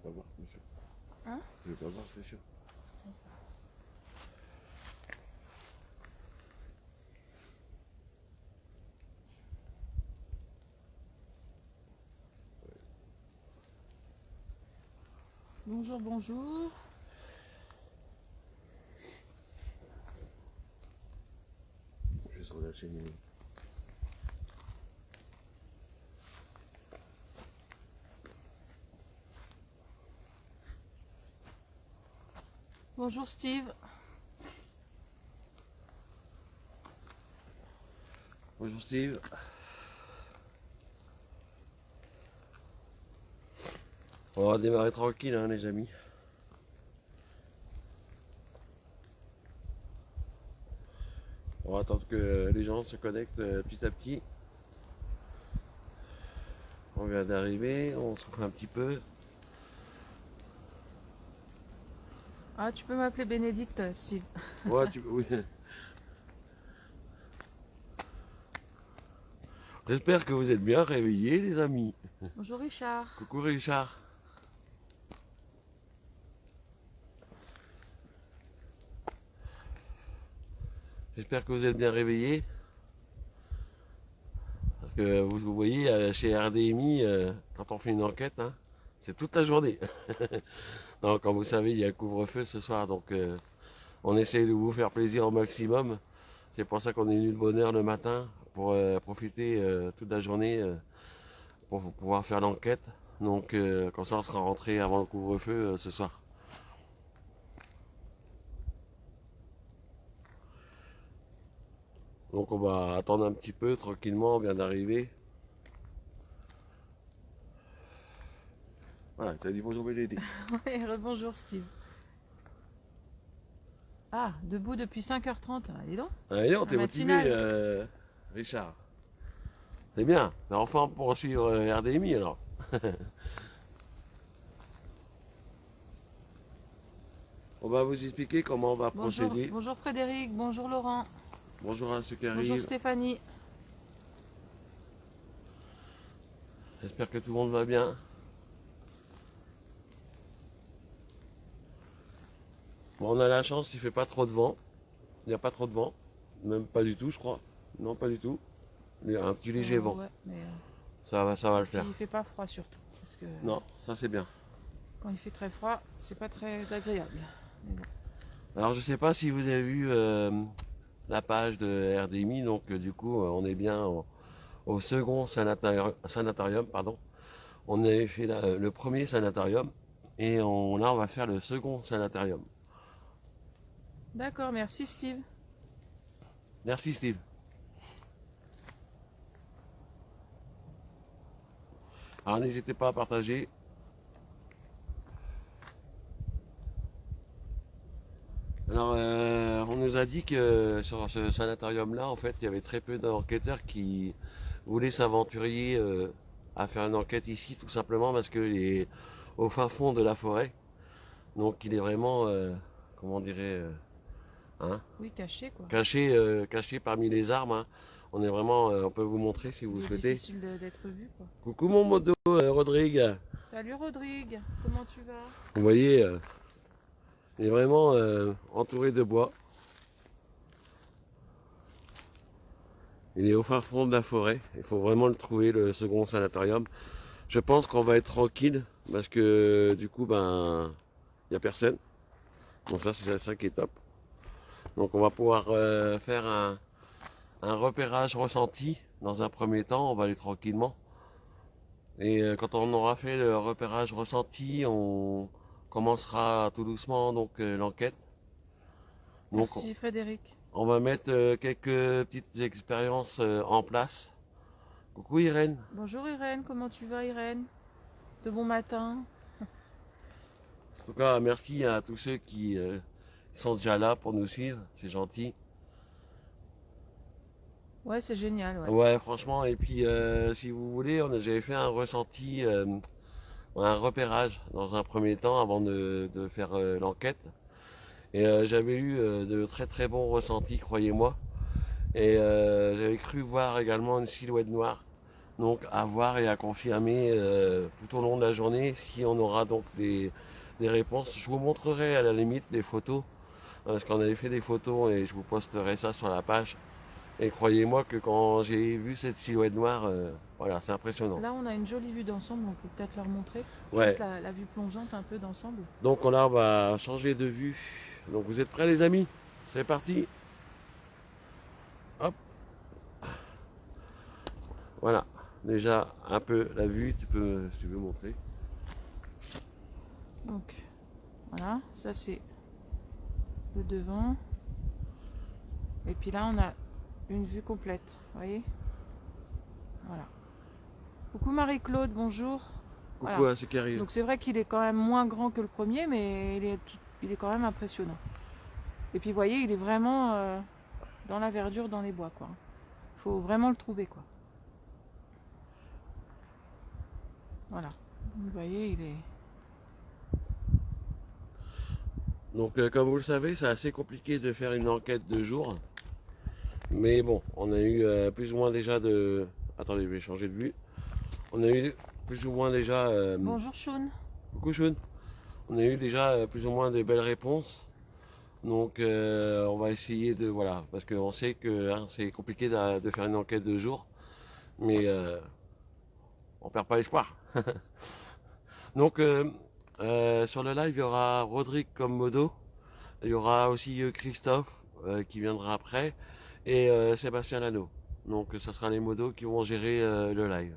pas voir, monsieur. Hein? Je vais pas voir, c'est sûr. Bonjour, bonjour. Je vais se relâcher. Bonjour Steve. Bonjour Steve. On va démarrer tranquille, hein, les amis. On va attendre que les gens se connectent petit à petit. On vient d'arriver, on souffle un petit peu. Ah, tu peux m'appeler Bénédicte, Steve. Ouais, oui. J'espère que vous êtes bien réveillés, les amis. Bonjour Richard. Coucou Richard. J'espère que vous êtes bien réveillés. Parce que vous voyez, chez RDMI, quand on fait une enquête, hein, c'est toute la journée. Non, comme vous savez, il y a un couvre-feu ce soir, donc on essaye de vous faire plaisir au maximum. C'est pour ça qu'on est venu de bonne heure le matin, pour profiter toute la journée, pour pouvoir faire l'enquête. Donc comme ça, on sera rentré avant le couvre-feu ce soir. Donc on va attendre un petit peu tranquillement, on vient d'arriver. Voilà, t'as dit bonjour Bénédicte. Ouais, rebonjour Steve. Ah, debout depuis 5h30. Ah, dis donc. Allez, on t'est motivé, matinale. Richard. C'est bien, t'es en forme pour suivre RDMI alors. On va vous expliquer comment on va Bonjour, procéder. bonjour Frédéric. Bonjour Laurent. Bonjour à ceux qui Bonjour arrivent. Stéphanie. J'espère que tout le monde va bien. Bon, on a la chance qu'il ne fait pas trop de vent. Il n'y a pas trop de vent. Même pas du tout, je crois. Non, pas du tout. Il y a un petit léger vent. Ouais, mais Ça va le faire. il fait pas froid surtout. Parce que Non, ça c'est bien. quand il fait très froid, c'est pas très agréable. Mais bon. Alors, je sais pas si vous avez vu la page de RDMI. Donc, du coup, on est bien au second sanatorium, pardon. On avait fait le premier sanatorium. Et là, on va faire le second sanatorium. D'accord, merci Steve. Merci Steve. Alors n'hésitez pas à partager. Alors on nous a dit que sur ce sanatorium-là, en fait, il y avait très peu d'enquêteurs qui voulaient s'aventurer à faire une enquête ici, tout simplement parce qu'il est au fin fond de la forêt. Donc il est vraiment, comment on dirait, hein, Oui, caché quoi. caché parmi les arbres, hein. On est vraiment, on peut vous montrer si vous Il est souhaitez. difficile d'être vu quoi. Coucou mon modo, Rodrigue. Salut Rodrigue, comment tu vas? Vous voyez, il est vraiment entouré de bois. Il est au fin fond de la forêt. Il faut vraiment le trouver, le second sanatorium. Je pense qu'on va être tranquille parce que du coup, ben, il n'y a personne. Donc ça, c'est ça qui est top. Donc on va pouvoir faire un repérage ressenti dans un premier temps. On va aller tranquillement. Et quand on aura fait le repérage ressenti, on commencera tout doucement donc l'enquête. Donc Merci Frédéric. on va mettre quelques petites expériences en place. Coucou Irène. Bonjour Irène, comment tu vas Irène? De bon matin. En tout cas, merci à tous ceux qui sont déjà là pour nous suivre. C'est gentil. Ouais, c'est génial, ouais. Ouais, franchement. Et puis, si vous voulez, j'avais fait un ressenti, un repérage dans un premier temps avant de faire l'enquête. Et j'avais eu de très très bons ressentis, croyez-moi. Et j'avais cru voir également une silhouette noire. Donc à voir et à confirmer tout au long de la journée si on aura donc des réponses. Je vous montrerai à la limite des photos, parce qu'on avait fait des photos et je vous posterai ça sur la page. Et croyez-moi que quand j'ai vu cette silhouette noire, voilà, c'est impressionnant. Là, on a une jolie vue d'ensemble, on peut peut-être leur montrer. Ouais. Juste la vue plongeante un peu d'ensemble. Donc là, on va changer de vue. Donc vous êtes prêts les amis? C'est parti. Hop. Voilà. Déjà un peu la vue, si tu veux montrer. Donc, voilà, ça c'est le devant. Et puis là, on a une vue complète, vous voyez? Voilà. Coucou Marie-Claude, bonjour. Coucou Voilà. à ceux qui arrivent. Donc c'est vrai qu'il est quand même moins grand que le premier, mais il est quand même impressionnant. Et puis vous voyez, il est vraiment dans la verdure, dans les bois, quoi. Il faut vraiment le trouver, quoi. Voilà. Vous voyez, il est... Donc comme vous le savez, c'est assez compliqué de faire une enquête de jour. Mais bon, on a eu plus ou moins déjà de... Attendez, je vais changer de vue. On a eu plus ou moins déjà... Bonjour Sean. Coucou Sean. On a eu déjà plus ou moins de belles réponses. Donc on va essayer de... Voilà, parce qu'on sait que c'est compliqué de faire une enquête de jour. Mais on perd pas espoir. Donc sur le live, il y aura Rodrigue comme modo. Il y aura aussi Christophe qui viendra après. Et Sébastien Lano. Donc ça sera les modos qui vont gérer le live.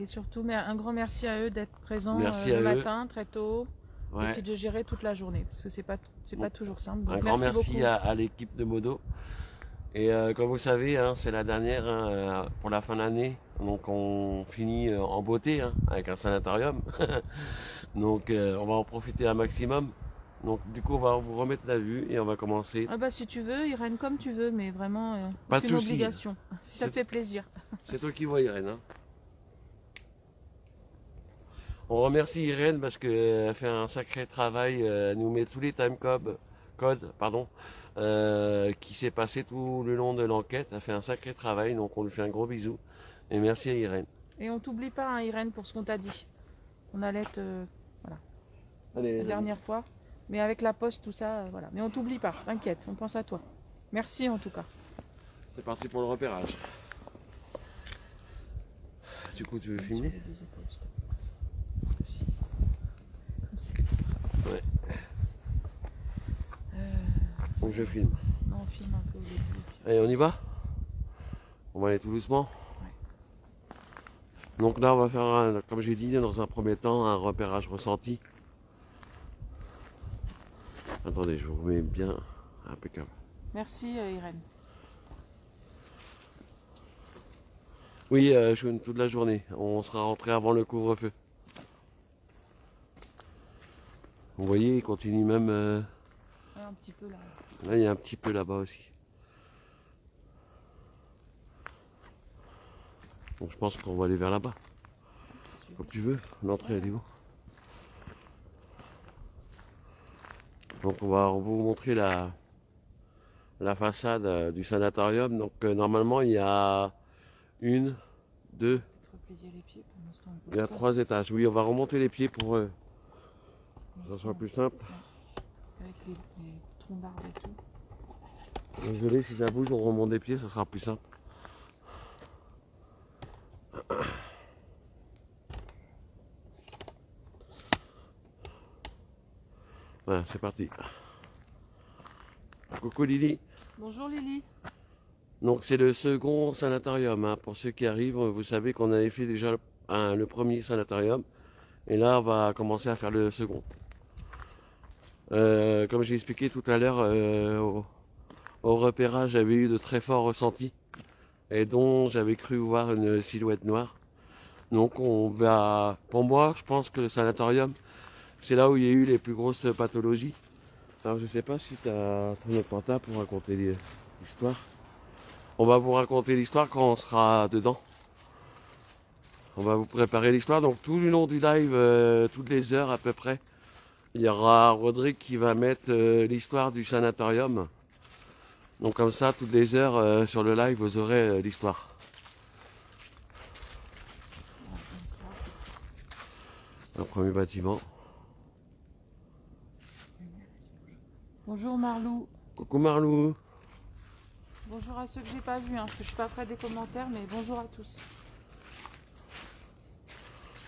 Et surtout, un grand merci à eux d'être présents Merci le à eux. matin, très tôt. Ouais. Et puis de gérer toute la journée. Parce que c'est pas toujours simple. Donc Un grand merci beaucoup. à l'équipe de modo. Et comme vous savez, c'est la dernière pour la fin de l'année. Donc on finit en beauté avec un sanatorium. Donc on va en profiter un maximum. Donc du coup on va vous remettre la vue et on va commencer. Ah bah si tu veux, Irène, comme tu veux, mais vraiment Pas de aucune souci. obligation. Si ça te fait plaisir. C'est toi qui vois Irène. On remercie Irène parce qu'elle fait un sacré travail. Elle nous met tous les codes qui s'est passé tout le long de l'enquête. Elle fait un sacré travail, donc on lui fait un gros bisou. Et merci à Irène. Et on t'oublie pas, hein, Irène, pour ce qu'on t'a dit. On allait voilà. Allez, La dernière fois. Mais avec la poste, tout ça, voilà. Mais on t'oublie pas, t'inquiète, on pense à toi. Merci en tout cas. c'est parti pour le repérage. Du coup, tu veux filmer? Ouais. Donc je filme. Non, on filme un peu au début. Allez, on y va? On va aller tout doucement. Ouais. Donc là, on va faire, comme j'ai dit, dans un premier temps, un repérage ressenti. Attendez, je vous remets bien impeccable. Merci Irène. Oui, je suis toute la journée. On sera rentré avant le couvre-feu. Vous voyez, il continue même... Un petit peu là. Là, il y a un petit peu là-bas aussi. Donc je pense qu'on va aller vers là-bas. Comme tu veux, l'entrée elle est où? Donc on va vous montrer la façade du sanatorium. Donc normalement il y a une, deux, Les pieds pour l'instant. il y a 3 étages. Oui, on va remonter les pieds pour que ça soit plus simple. Parce qu'avec les troncs d'arbres et tout. Désolé si ça bouge, on remonte les pieds, ça sera plus simple. Voilà, c'est parti. Coucou Lily. Bonjour Lily. Donc c'est le second sanatorium. Pour ceux qui arrivent, vous savez qu'on avait fait déjà le premier sanatorium. Et là, on va commencer à faire le second. Comme j'ai expliqué tout à l'heure, au repérage, j'avais eu de très forts ressentis. Et dont j'avais cru voir une silhouette noire. Donc on va... Pour moi, je pense que le sanatorium, c'est là où il y a eu les plus grosses pathologies. Alors je sais pas si tu as ton autre portable pour raconter l'histoire. On va vous raconter l'histoire quand on sera dedans. On va vous préparer l'histoire. Donc tout le long du live, toutes les heures à peu près, il y aura Rodrigue qui va mettre l'histoire du sanatorium. Donc comme ça, toutes les heures sur le live, vous aurez l'histoire. Un premier bâtiment. Bonjour Marlou. Coucou Marlou. Bonjour à ceux que j'ai pas vus, parce que je suis pas près des commentaires, mais bonjour à tous.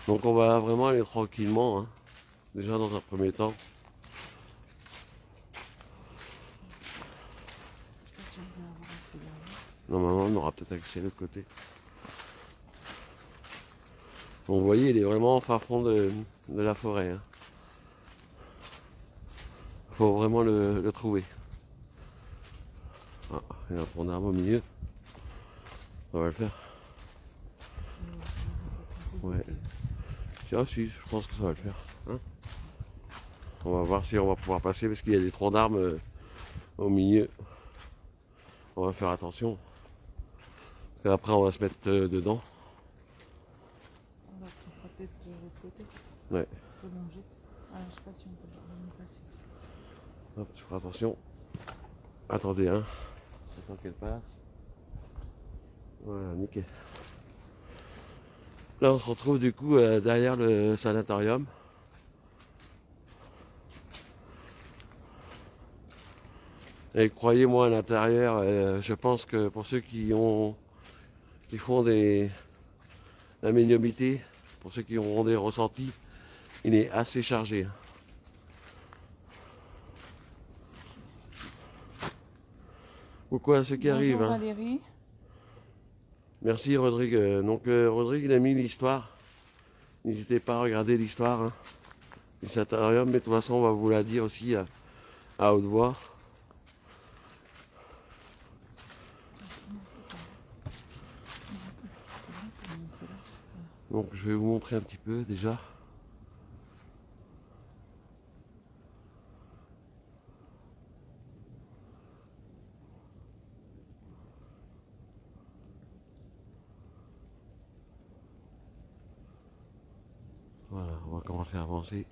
Donc on va vraiment aller tranquillement, hein. Déjà dans un premier temps. Je sais pas si on peut avoir accès derrière. Normalement on aura peut-être accès de l'autre côté. Donc vous voyez, il est vraiment en fin fond de la forêt, hein. Faut vraiment le trouver. Ah, il y a un tronc d'arbre au milieu. On va le faire. Ouais. Ah si, je pense que ça va le faire, hein. On va voir si on va pouvoir passer parce qu'il y a des troncs d'arbres au milieu. On va faire attention. Et après on va se mettre dedans. On va peut-être de l'autre côté. Ouais. On peut longer. Ah, je sais pas si on peut vraiment passer. Hop, je ferai attention. Attendez, hein. J'attends qu'elle passe. Voilà, nickel. Là on se retrouve du coup derrière le sanatorium. Et croyez-moi, à l'intérieur, je pense que pour ceux qui font la médiumnité, pour ceux qui auront des ressentis, il est assez chargé. Coucou à ceux qui arrivent, Bonjour hein. Valérie. Merci Rodrigue. Donc Rodrigue il a mis l'histoire. N'hésitez pas à regarder l'histoire, hein, du sanatorium, mais de toute façon on va vous la dire aussi à haute voix. Donc je vais vous montrer un petit peu déjà. Voilà, on va commencer à avancer.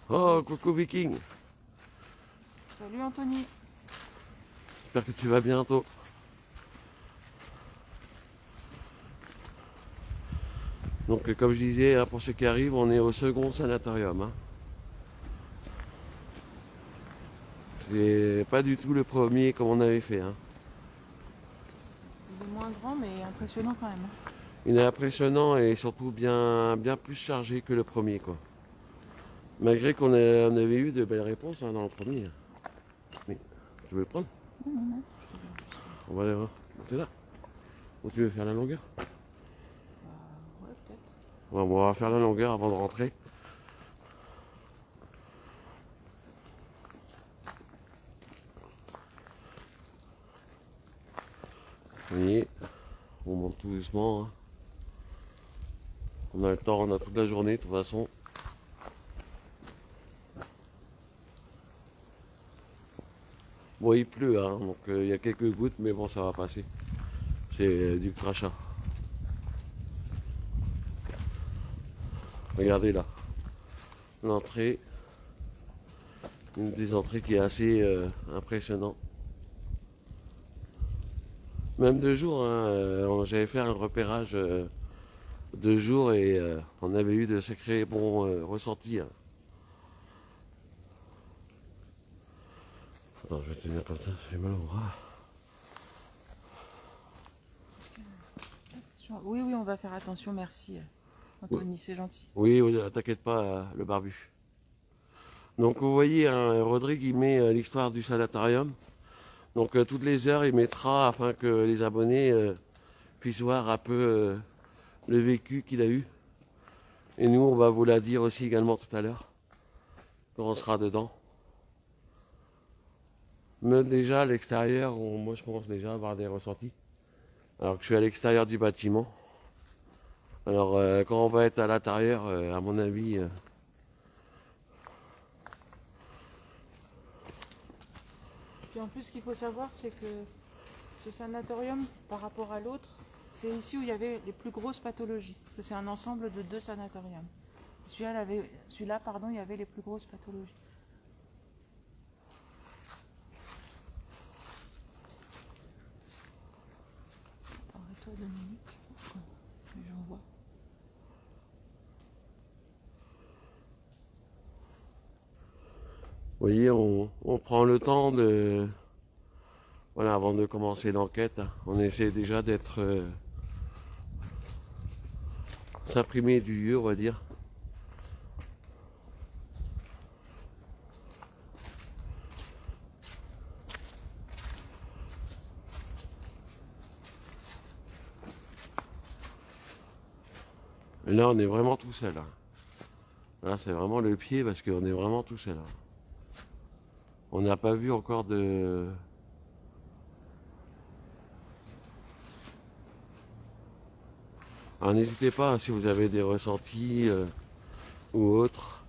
Oh, coucou Viking. Salut Anthony. J'espère que tu vas bientôt. Donc comme je disais, hein, pour ceux qui arrivent, on est au second sanatorium, hein. C'est pas du tout le premier comme on avait fait, hein. Il est moins grand, mais impressionnant quand même. Il est impressionnant et surtout bien plus chargé que le premier, quoi. Malgré on avait eu de belles réponses, hein, dans le premier. Mais tu veux le prendre? Non, non, non. On va aller voir. T'es là. Ou tu veux faire la longueur? Ouais, peut-être. Ouais, bon, on va faire la longueur avant de rentrer. Vous voyez, on monte tout doucement, hein. On a le temps, on a toute la journée de toute façon. Bon, il pleut, hein, donc il y a quelques gouttes, mais bon, ça va passer. C'est du crachat. Regardez là, l'entrée, une des entrées qui est assez impressionnante. Même de jour, hein, j'avais fait un repérage de jour et on avait eu de sacrés bons ressentis, hein. Attends, je vais tenir comme ça, j'ai mal au bras. Oui, oui, on va faire attention, merci. Anthony, c'est gentil. Oui, oui, t'inquiète pas, le barbu. Donc vous voyez, hein, Rodrigue il met l'histoire du sanatorium. Donc toutes les heures il mettra afin que les abonnés puissent voir un peu le vécu qu'il a eu. Et nous on va vous la dire aussi également tout à l'heure, quand on sera dedans. Mais déjà à l'extérieur, moi je commence déjà à avoir des ressentis. Alors que je suis à l'extérieur du bâtiment. Alors quand on va être à l'intérieur, à mon avis... Puis en plus, ce qu'il faut savoir, c'est que ce sanatorium, par rapport à l'autre, c'est ici où il y avait les plus grosses pathologies. Parce que c'est un ensemble de 2 sanatoriums. Celui-là, pardon, il y avait les plus grosses pathologies. Arrête-toi 2 minutes. Les gens voient. voyez, on prend le temps de... Voilà, avant de commencer l'enquête, hein, on essaie déjà d'être... s'imprimer du lieu, on va dire. Et là, on est vraiment tout seul. Hein. Là, c'est vraiment le pied parce qu'on est vraiment tout seul. Hein. On n'a pas vu encore de... Alors n'hésitez pas hein, si vous avez des ressentis ou autres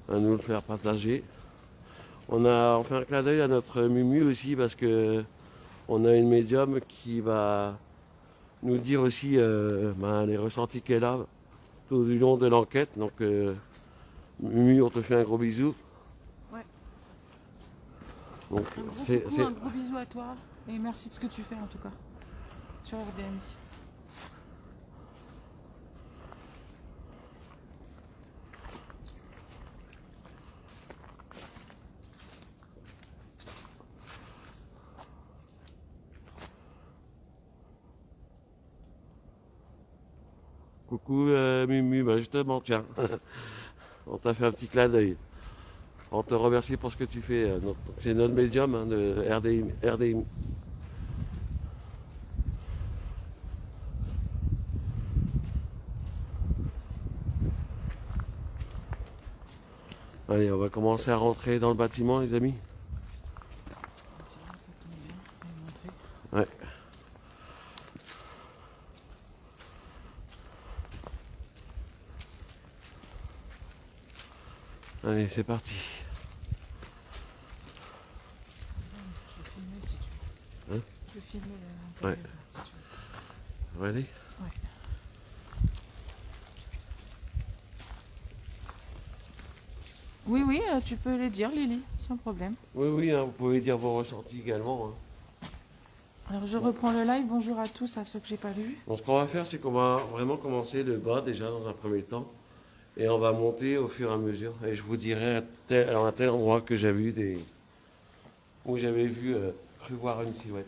à nous le faire partager. On fait un clin d'œil à notre Mumu aussi parce que on a une médium qui va nous dire aussi les ressentis qu'elle a tout du long de l'enquête. Donc Mumu, on te fait un gros bisou. Ouais. Donc, Un gros bisou à toi et merci de ce que tu fais en tout cas sur RDMI. Coucou Mumu, bah justement, tiens, on t'a fait un petit clin d'œil. On te remercie pour ce que tu fais. C'est notre médium hein, de RDI. Allez, on va commencer à rentrer dans le bâtiment, les amis. Ça tombe bien, je vais montrer. Ouais. Allez, c'est parti. Je vais filmer si tu veux. Hein? Je vais filmer Ouais. si tu veux. On va aller. Ouais. Oui, oui, tu peux les dire, Lily, sans problème. Oui, oui, hein, vous pouvez dire vos ressentis également. Hein. Alors, je reprends le live. Bonjour à tous, à ceux que j'ai pas lus. Donc, ce qu'on va faire, c'est qu'on va vraiment commencer le bas déjà dans un premier temps. Et on va monter au fur et à mesure. Et je vous dirai à tel endroit que j'ai vu où j'avais cru voir une silhouette.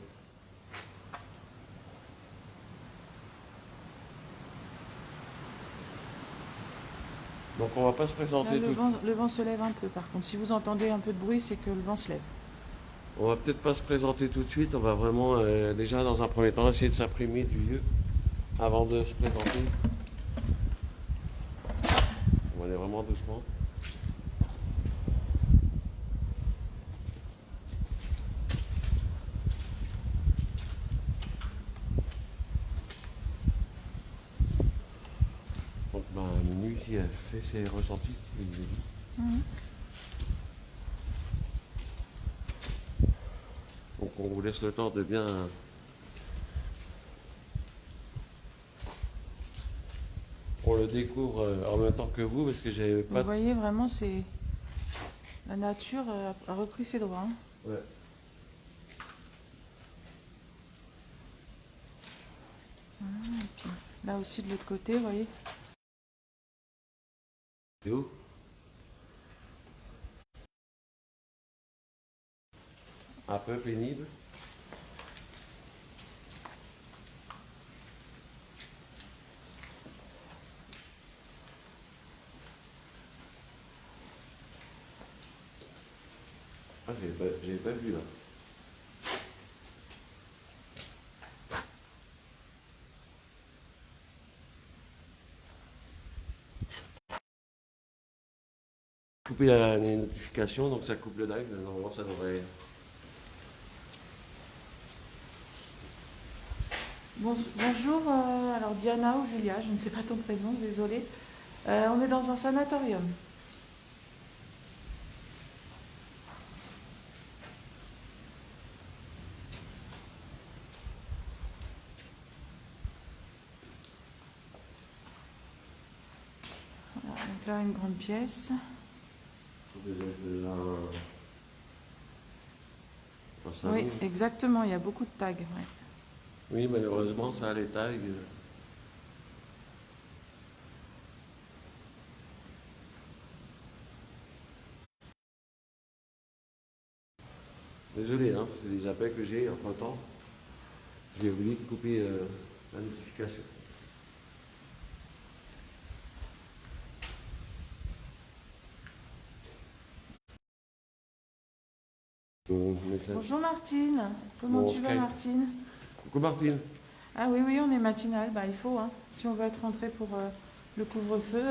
Donc on va pas se Là, présenter tout. le vent se lève un peu, par contre. Si vous entendez un peu de bruit, c'est que le vent se lève. On va peut-être pas se présenter tout de suite. On va vraiment déjà dans un premier temps essayer de s'imprimer du lieu avant de se présenter. On va aller vraiment doucement. Donc Minu ici elle fait ses ressentis. Mhm. Donc on vous laisse le temps de bien. On le découvre en même temps que vous parce que j'avais pas. Vous voyez, vraiment, c'est... La nature a repris ses droits. Hein. Ouais. Et puis, là aussi, de l'autre côté, vous voyez. C'est où? Un peu pénible. Ah, j'avais pas vu là. Couper les notifications, donc ça coupe le live. Normalement, ça devrait. Bonjour, alors Diana ou Julia, je ne sais pas ton prénom, désolée. On est dans un sanatorium. Voilà, donc là, une grande pièce. Oui, exactement, il y a beaucoup de tags. Ouais. Oui, malheureusement, ça a les tags. Désolé, hein, c'est des appels que j'ai entre temps. J'ai oublié de couper la notification. Message. Bonjour Martine, comment Bon, tu vas Skype. Martine? Coucou Martine. Ah oui, oui, on est matinal, bah il faut, hein. Si on veut être rentré pour le couvre-feu,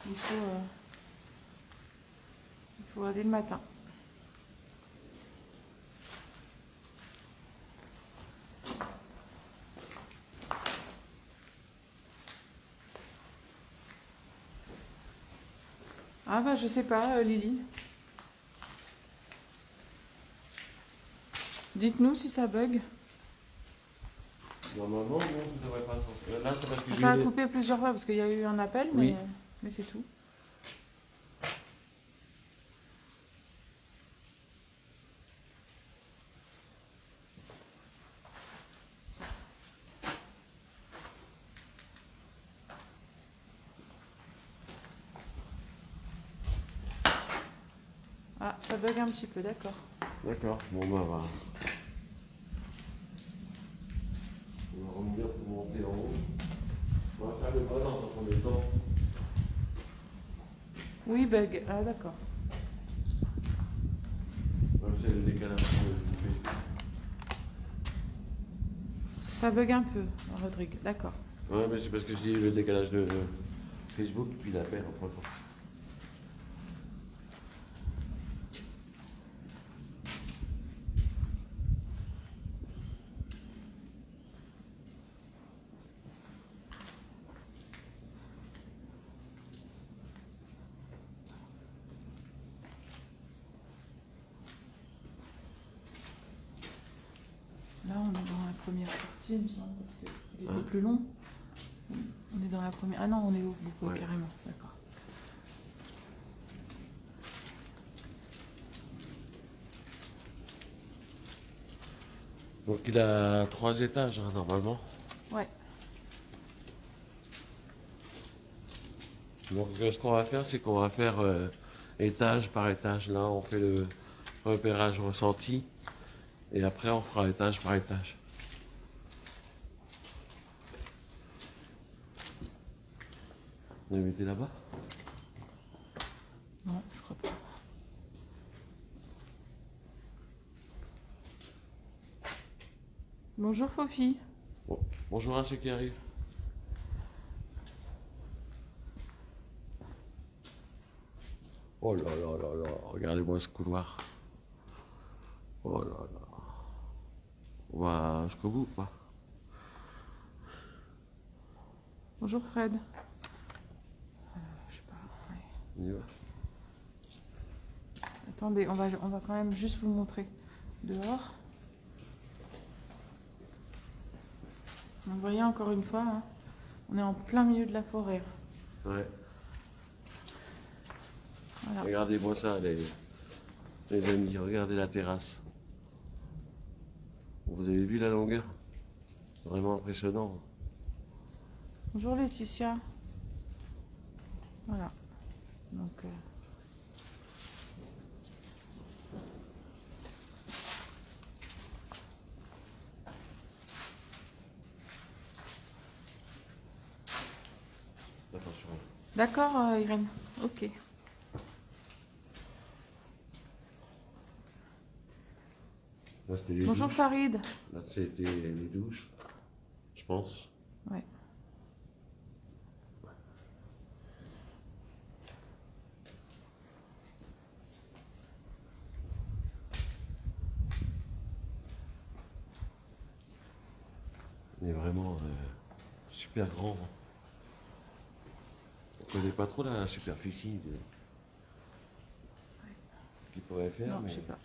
il faut, euh, il faut aller le matin. Ah bah je sais pas, Lily. Dites-nous si ça bug. Normalement, non, ça devrait pas sortir. Là, c'est parce que Ça a j'ai... coupé plusieurs fois parce qu'il y a eu un appel, Oui. mais c'est tout. Ah, ça bug un petit peu, d'accord. D'accord, bon bah on va revenir pour monter en haut. On va faire le bas dans un premier temps. Oui, bug. Ah d'accord. C'est le décalage de Facebook. Ça bug un peu, Rodrigue, d'accord. Ouais, mais c'est parce que je dis le décalage de Facebook, puis l'appel entre temps. Là, on est dans la première partie, il me semble, parce qu'il était plus long. On est dans la première... Ah non, on est au bout, Ouais. carrément, d'accord. Donc il a 3 étages, hein, normalement. Ouais. Donc ce qu'on va faire, c'est qu'on va faire étage par étage. Là, on fait le repérage ressenti. Et après, on fera étage par étage. Vous les mettez là-bas? Non, je crois pas. Bonjour Fofi. Bon. Bonjour à ceux qui arrivent. Oh là là là là, regardez-moi ce couloir. Oh là là. On va jusqu'au bout, quoi. Bonjour Fred. Je sais pas. Ouais. On y va. Attendez, on va quand même juste vous montrer dehors. Vous voyez encore une fois, hein, on est en plein milieu de la forêt. Ouais. Voilà. Regardez-moi ça, les amis. Regardez la terrasse. Vous avez vu la longueur? Vraiment impressionnant. Bonjour Laetitia. Voilà. Donc, Attention. d'accord, Irène. Ok. Là, c'était les Bonjour douches. Farid. Là, c'était les douches, je pense. Ouais. Il est vraiment super grand. On connaît pas trop la superficie qu'il pourrait faire. Non, mais... je sais pas.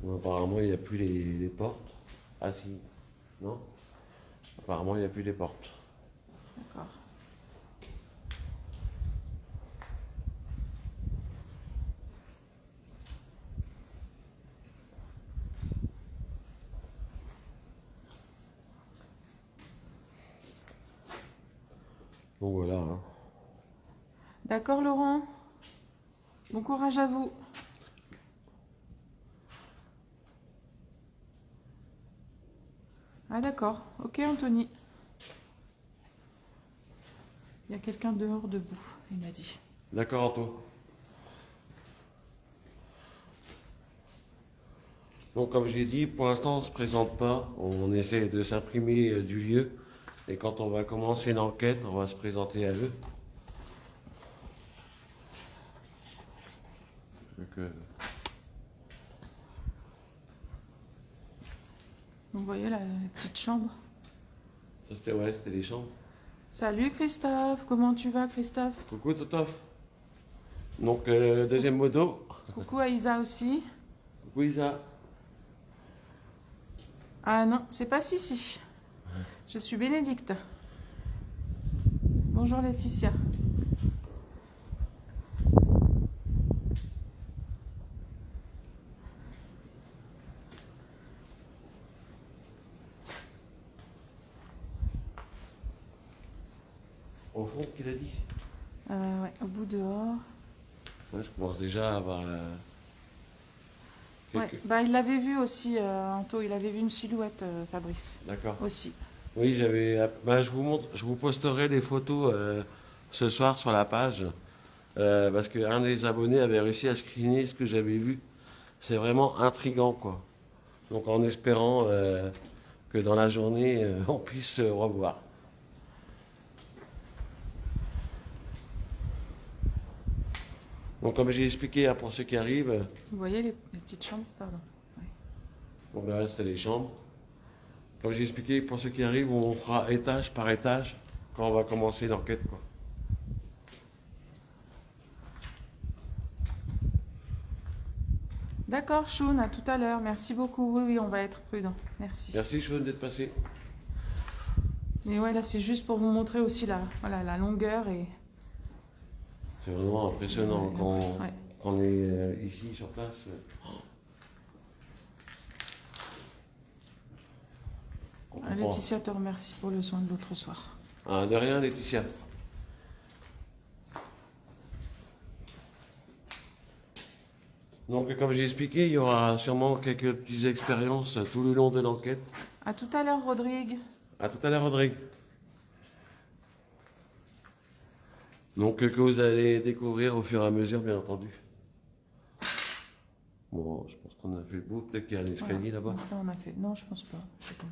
Bon, apparemment, il n'y a plus les portes. Ah si, non? Apparemment, il n'y a plus les portes. D'accord. Donc voilà. Hein. D'accord, Laurent? Bon courage à vous. Ah d'accord. Ok, Anthony. Il y a quelqu'un dehors debout, il m'a dit. D'accord, Anto. Donc comme j'ai dit, pour l'instant on ne se présente pas, on essaie de s'imprimer du lieu et quand on va commencer l'enquête, on va se présenter à eux. Donc, Vous voyez la petite chambre. ça c'était ouais, c'était les chambres. Salut Christophe, comment tu vas Christophe? Coucou Totof. Donc deuxième moto. Coucou Aïsa aussi. Coucou Isa. Ah non, c'est pas Sissi. Je suis Bénédicte. Bonjour Laetitia. Au fond, qu'il a dit. Ouais, au bout dehors. Ouais, je commence déjà à avoir Ouais, quelques... bah il l'avait vu aussi, Anto, il avait vu une silhouette, Fabrice. D'accord. Aussi. Oui, j'avais. Bah, je vous montre, je vous posterai les photos ce soir sur la page. Parce qu'un des abonnés avait réussi à screener ce que j'avais vu. C'est vraiment intriguant, quoi. Donc en espérant que dans la journée, on puisse se revoir. Donc comme j'ai expliqué hein, pour ceux qui arrivent, Vous voyez les petites chambres? Pardon. Ouais. donc là c'était les chambres. Comme j'ai expliqué pour ceux qui arrivent, on fera étage par étage quand on va commencer l'enquête, quoi. D'accord, Choun, à tout à l'heure. Merci beaucoup. Oui, oui, on va être prudent. Merci. Merci Chouane d'être passé. Mais ouais, là, c'est juste pour vous montrer aussi voilà, la longueur et... C'est vraiment impressionnant quand, Ouais. quand on est ici sur place. On comprend. Laetitia te remercie pour le soin de l'autre soir. Ah, de rien, Laetitia. Donc, comme j'ai expliqué, il y aura sûrement quelques petites expériences tout le long de l'enquête. À tout à l'heure, Rodrigue. À tout à l'heure, Rodrigue. Donc, que vous allez découvrir au fur et à mesure, bien entendu. Bon, je pense qu'on a fait le bout. Peut-être qu'il y a un escalier là-bas. Donc là, on a fait... Non, je pense pas. Je sais pas.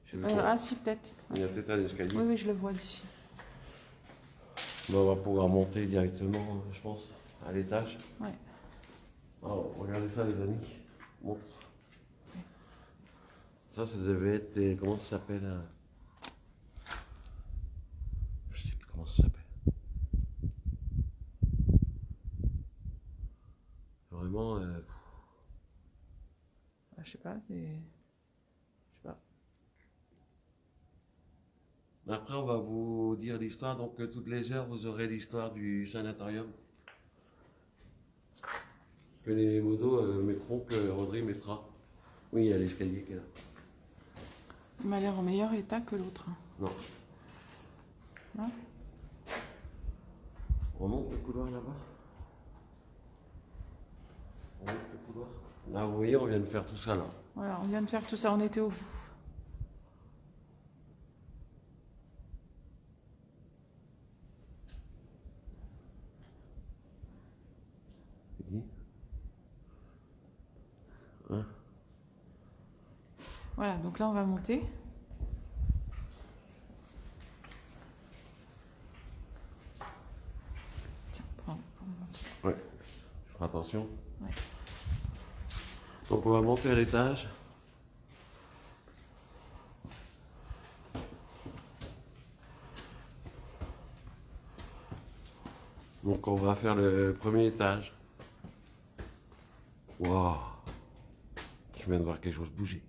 Je sais pas. Ah, si, peut-être. Il y a peut-être un escalier. Oui, oui, je le vois d'ici. Bon, on va pouvoir monter directement, je pense, à l'étage. Ouais. Alors, regardez ça, les amis. Montre. Ça devait être. Comment ça s'appelle je sais plus comment ça s'appelle. Vraiment. Je sais pas, c'est... Je sais pas. Après, on va vous dire l'histoire. Donc, toutes les heures, vous aurez l'histoire du sanatorium. Que les modos mettront, que Rodrigue mettra. Oui, il y a l'escalier qui est là. Il m'a l'air en meilleur état que l'autre. Non. Non? On monte le couloir là-bas. On monte le couloir. Là, vous voyez, on vient de faire tout ça là. Voilà, on vient de faire tout ça, on était au bout. Hein? Voilà, donc là, on va monter. Tiens, prends monter. Ouais. Je ferai attention. Ouais. Donc on va monter à l'étage. Donc on va faire le premier étage. Waouh! Je viens de voir quelque chose bouger.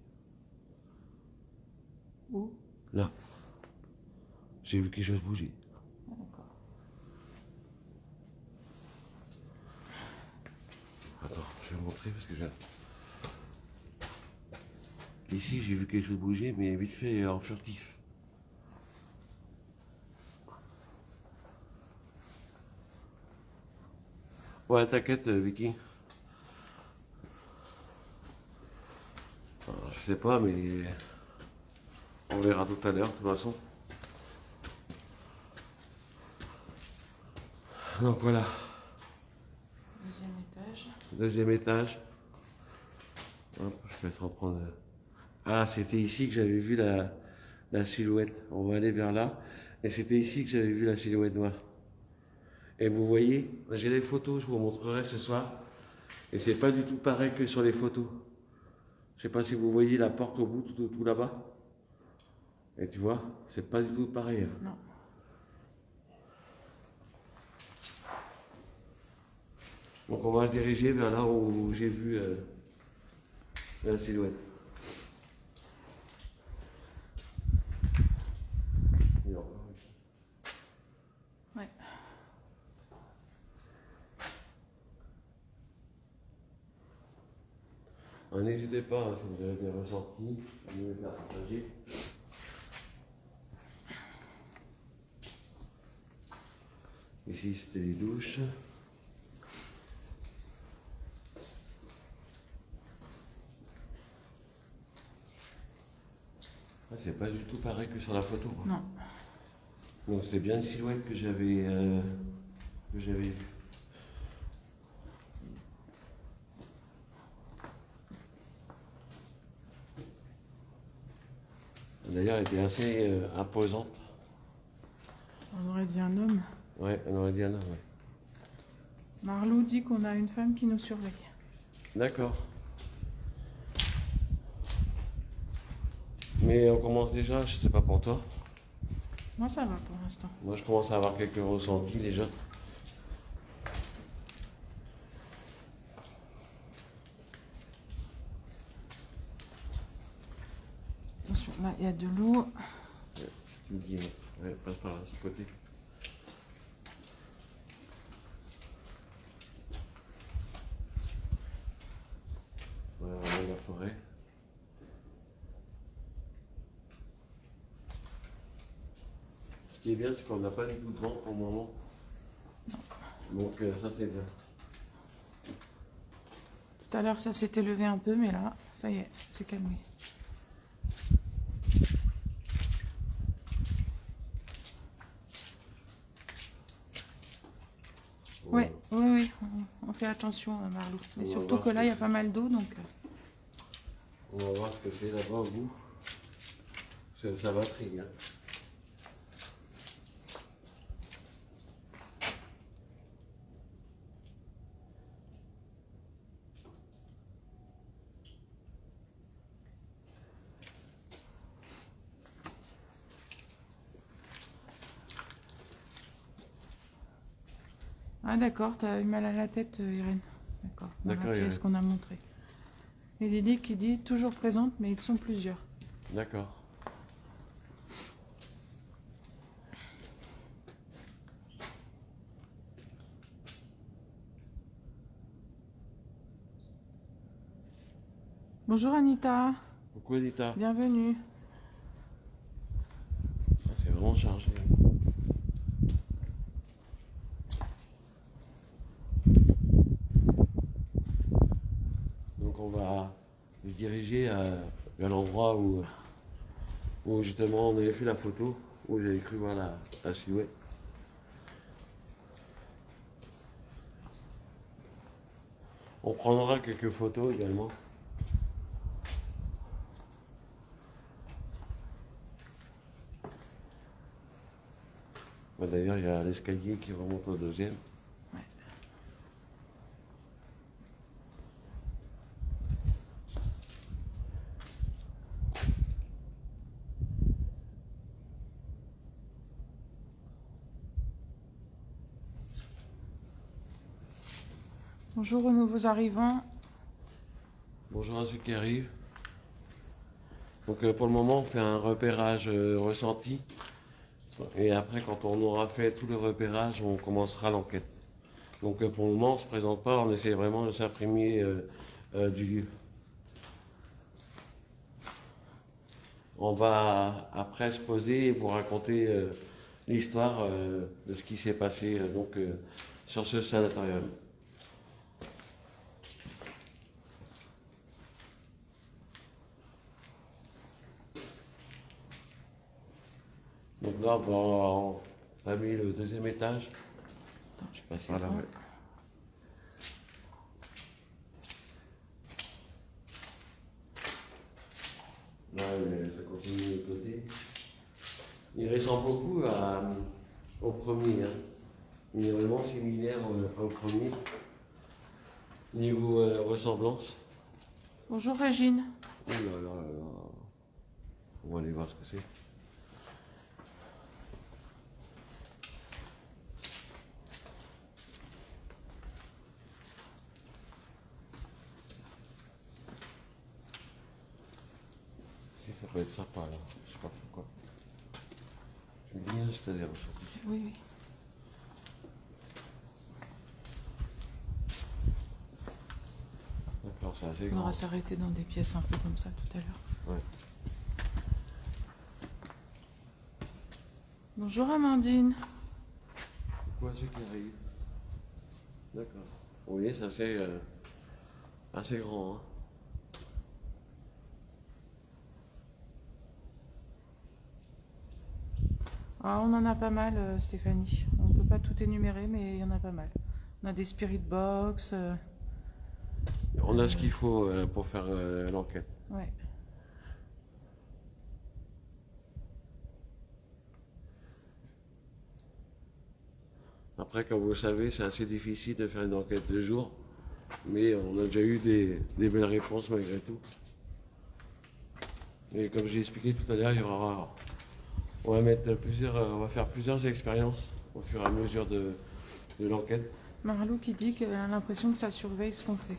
Où? Là. J'ai vu quelque chose bouger. Ah, d'accord. Attends, je vais vous montrer parce que j'ai... Ici, j'ai vu quelque chose bouger, mais vite fait en furtif. Ouais, t'inquiète, Vicky. Alors, je sais pas, mais on verra tout à l'heure, de toute façon. Donc voilà, Deuxième étage. deuxième étage. Hop, je vais te reprendre. Ah, c'était ici que j'avais vu la silhouette. On va aller vers là. Et c'était ici que j'avais vu la silhouette noire. Et vous voyez, j'ai les photos, je vous montrerai ce soir. Et c'est pas du tout pareil que sur les photos. Je sais pas si vous voyez la porte au bout, tout là-bas. Et tu vois, c'est pas du tout pareil, hein. Non. Donc on va se diriger vers là où j'ai vu la silhouette. Ouais. Alors, n'hésitez pas, hein, si vous avez des ressentis, à nous les faire partager. Ici c'était les douches. Ah, c'est pas du tout pareil que sur la photo, hein. Non. Donc c'est bien une silhouette que j'avais vue. D'ailleurs, elle était assez imposante. On aurait dit un homme. Ouais, on aurait dit un homme, ouais. Marlou dit qu'on a une femme qui nous surveille. D'accord. Mais on commence déjà, je sais pas pour toi. Moi, ça va pour l'instant. Moi, je commence à avoir quelques ressentis déjà. Attention, là, il y a de l'eau. Tu me dis, ouais, passe par là, ce côté. Ouais, vraiment la forêt. Ce qui est bien, c'est qu'on n'a pas du tout de vent au moment. Donc ça, c'est bien. Tout à l'heure, ça s'était levé un peu, mais là, ça y est, c'est calmé. Ouais, oui, on fait attention, Marlou. Mais On va surtout voir que ce là, que il y a pas mal d'eau, donc... On va voir ce que c'est là-bas au bout. Ça va très bien. Ah d'accord, t'as eu mal à la tête, Irène. D'accord, dans D'accord, la pièce Irène. qu'on a montrée. Et Lily qui dit toujours présente, mais ils sont plusieurs. D'accord. Bonjour Anita, Coucou Anita. bienvenue. Ah, c'est vraiment chargé. Donc on va se diriger vers l'endroit où justement on avait fait la photo, où j'avais cru voir la silhouette. On prendra quelques photos également. Bah, d'ailleurs, il y a l'escalier qui remonte au deuxième. Ouais. Bonjour aux nouveaux arrivants. Bonjour à ceux qui arrivent. Donc pour le moment, on fait un repérage ressenti. Et après, quand on aura fait tout le repérage, on commencera l'enquête. Donc pour le moment, on ne se présente pas, on essaie vraiment de s'imprimer du lieu. On va après se poser et vous raconter l'histoire de ce qui s'est passé sur ce sanatorium. Donc là, on a mis le deuxième étage. Attends, je vais passer Voilà, devant. ouais. Là, ça continue de l'autre côté. Il ressemble beaucoup au premier. Hein. Il est vraiment similaire au premier. Niveau ressemblance. Bonjour Régine. Oh là là là là. On va aller voir ce que c'est. Si, ça peut être sympa là. Je sais pas pourquoi. Tu me dis, hein, je fais des ressentis. Oui, oui. D'accord, c'est assez On grand. va s'arrêter dans des pièces un peu comme ça tout à l'heure. Ouais. Bonjour Amandine. Pourquoi ceux qui arrivent? D'accord. Vous voyez, c'est assez grand. Hein. Ah, on en a pas mal, Stéphanie. On peut pas tout énumérer, mais il y en a pas mal. On a des spirit box. On a ce qu'il faut pour faire l'enquête. Ouais. Après, comme vous le savez, c'est assez difficile de faire une enquête de jour, mais on a déjà eu des belles réponses malgré tout. Et comme j'ai expliqué tout à l'heure, on va faire plusieurs expériences au fur et à mesure de l'enquête. Marlou qui dit qu'elle a l'impression que ça surveille ce qu'on fait.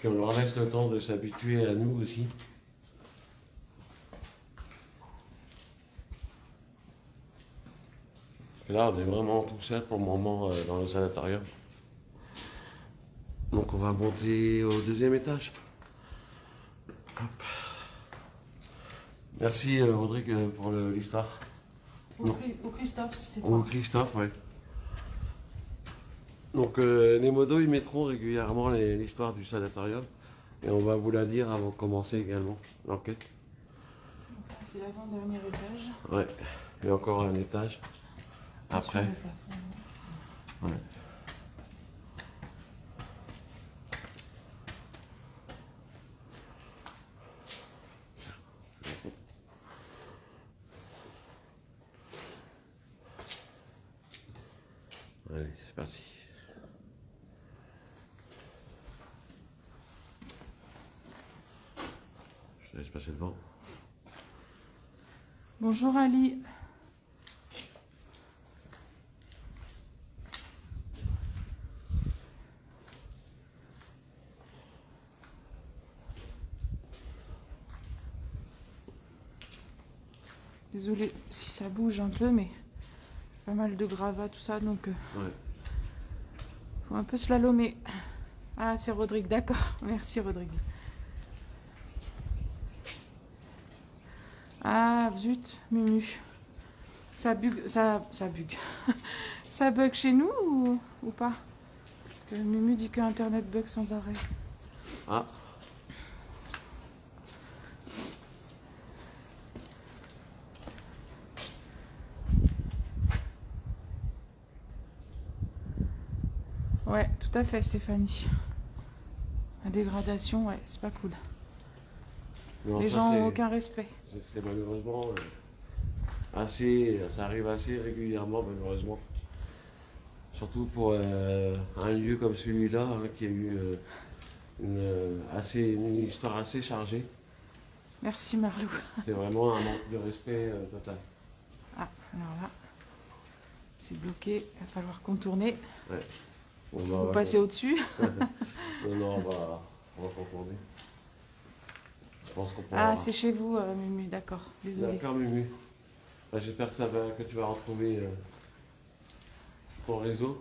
Qu'on leur laisse le temps de s'habituer à nous aussi. Parce que là, on est vraiment tout seul pour le moment dans le sanatorium. Donc on va monter au deuxième étage. Hop. Merci Rodrigue pour l'histoire. Ou Christophe, c'est Ou quoi? Christophe, ouais. Donc les modos, ils mettront régulièrement l'histoire du sanatorium. Et on va vous la dire avant de commencer également l'enquête. C'est l'avant-dernier étage. Ouais. Et encore un étage. Après. Sur le plafond. Ouais. Allez, c'est parti. Je te laisse passer devant. Bonjour Ali. Désolée si ça bouge un peu, mais pas mal de gravats, tout ça, donc Ouais. faut un peu slalomer. Ah, c'est Rodrigue, d'accord. Merci Rodrigue. Ah, zut, Mumu. Ça bug, ça bug. Ça bug chez nous ou pas? Parce que Mumu dit que Internet bug sans arrêt. Ah. Ouais, tout à fait, Stéphanie. La dégradation, ouais, c'est pas cool. Non, Les ça, gens c'est- ont aucun respect. C'est malheureusement ça arrive assez régulièrement malheureusement. Surtout pour un lieu comme celui-là hein, qui a eu une histoire assez chargée. Merci Marlou. C'est vraiment un manque de respect total. Ah, alors là, c'est bloqué, il va falloir contourner. Ouais. Bon, bah, Vous passez au-dessus. non, on va contourner. Je pense qu'on pourra. Ah, c'est chez vous, Mumu, d'accord. Désolée. D'accord, Mumu. Bah, j'espère que tu vas retrouver ton réseau.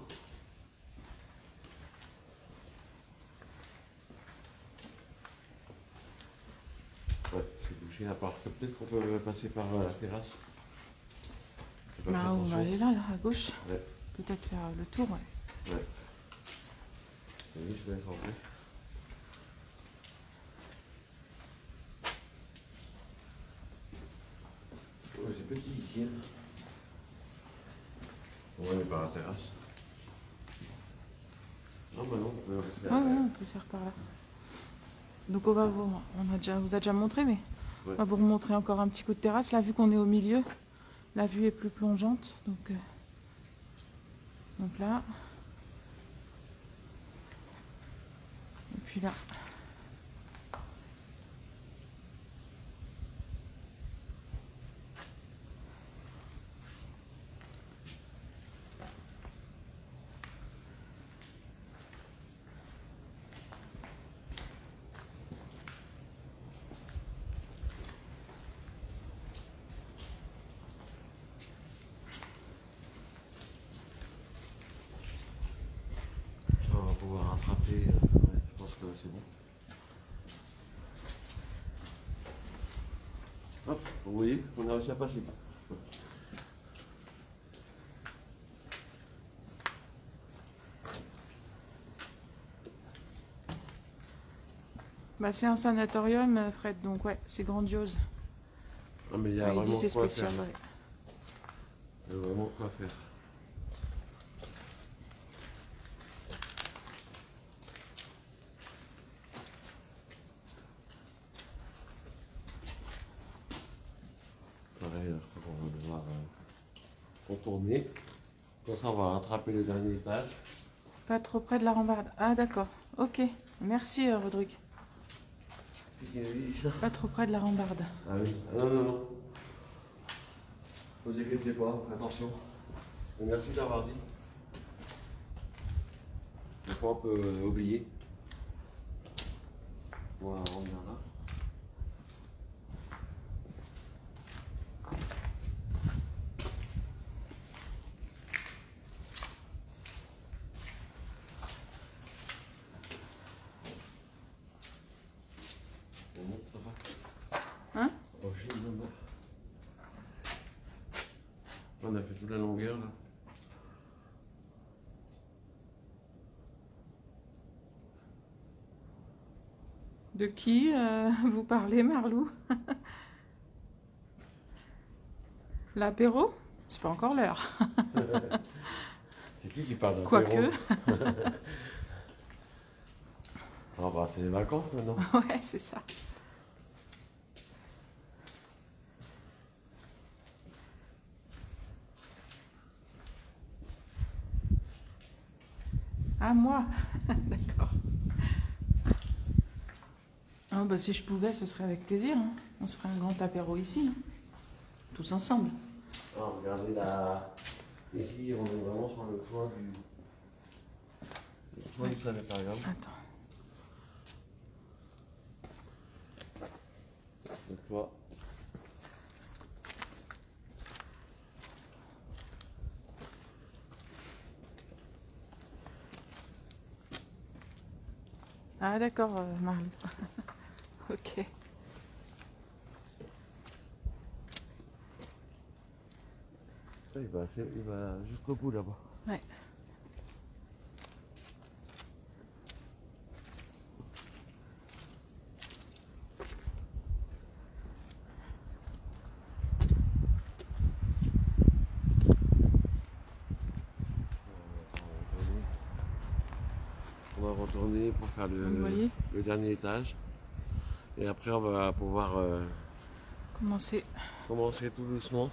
Ouais, c'est bouché à part que peut-être qu'on peut passer par la terrasse. Faut faire Bah, on va attention. aller là, à gauche. Ouais. Peut-être faire le tour, ouais. Ouais. Oui, je laisse entrer. Ouais, c'est petit ici. On va aller par la terrasse. Non, bah non, on peut rester Ouais, ouais, on peut faire par là. Donc on va vous, on vous a déjà montré, mais Ouais. on va vous remontrer encore un petit coup de terrasse. Là, vu qu'on est au milieu, la vue est plus plongeante. Donc là. Et puis là. On va pouvoir rattraper. Ouais, je pense que c'est bon. Hop, vous voyez, on a réussi à passer. Bah, c'est un sanatorium, Fred, donc ouais, c'est grandiose. Ah, mais il y a Ouais, il vraiment dit c'est quoi spécial, faire. ouais. Il y a vraiment quoi faire. Pareil, là, je crois qu'on va devoir contourner. Comme ça, on va rattraper le dernier étage. Pas trop près de la rambarde. Ah, d'accord. Ok. Merci, Rodrigue. Qu'est-ce qu'il a dit, ça? Pas trop près de la rambarde. Ah oui. Ah non, non, non. Ne vous inquiétez pas, attention. Et merci d'avoir dit. Des fois, on peut oublier. Voilà, on vient là. On monte là-bas. Hein? Oh, j'ai une main. On a fait toute la longueur là. De qui vous parlez, Marlou? L'apéro? C'est pas encore l'heure. C'est qui parle d'un Quoique. Ah bah c'est les vacances maintenant. Ouais, c'est ça. Ah, moi? D'accord. Ah, bah, si je pouvais, ce serait avec plaisir, hein. On se ferait un grand apéro ici, hein. Tous ensemble. Ah, regardez là. Ici on est vraiment sur le toit du sanatorium. Attends. Le toit. Ah, d'accord, Marlou. Ok. Il va jusqu'au bout là-bas. Ouais. On va retourner pour faire Vous voyez? le dernier étage. Et après on va pouvoir Commencez. commencer tout doucement.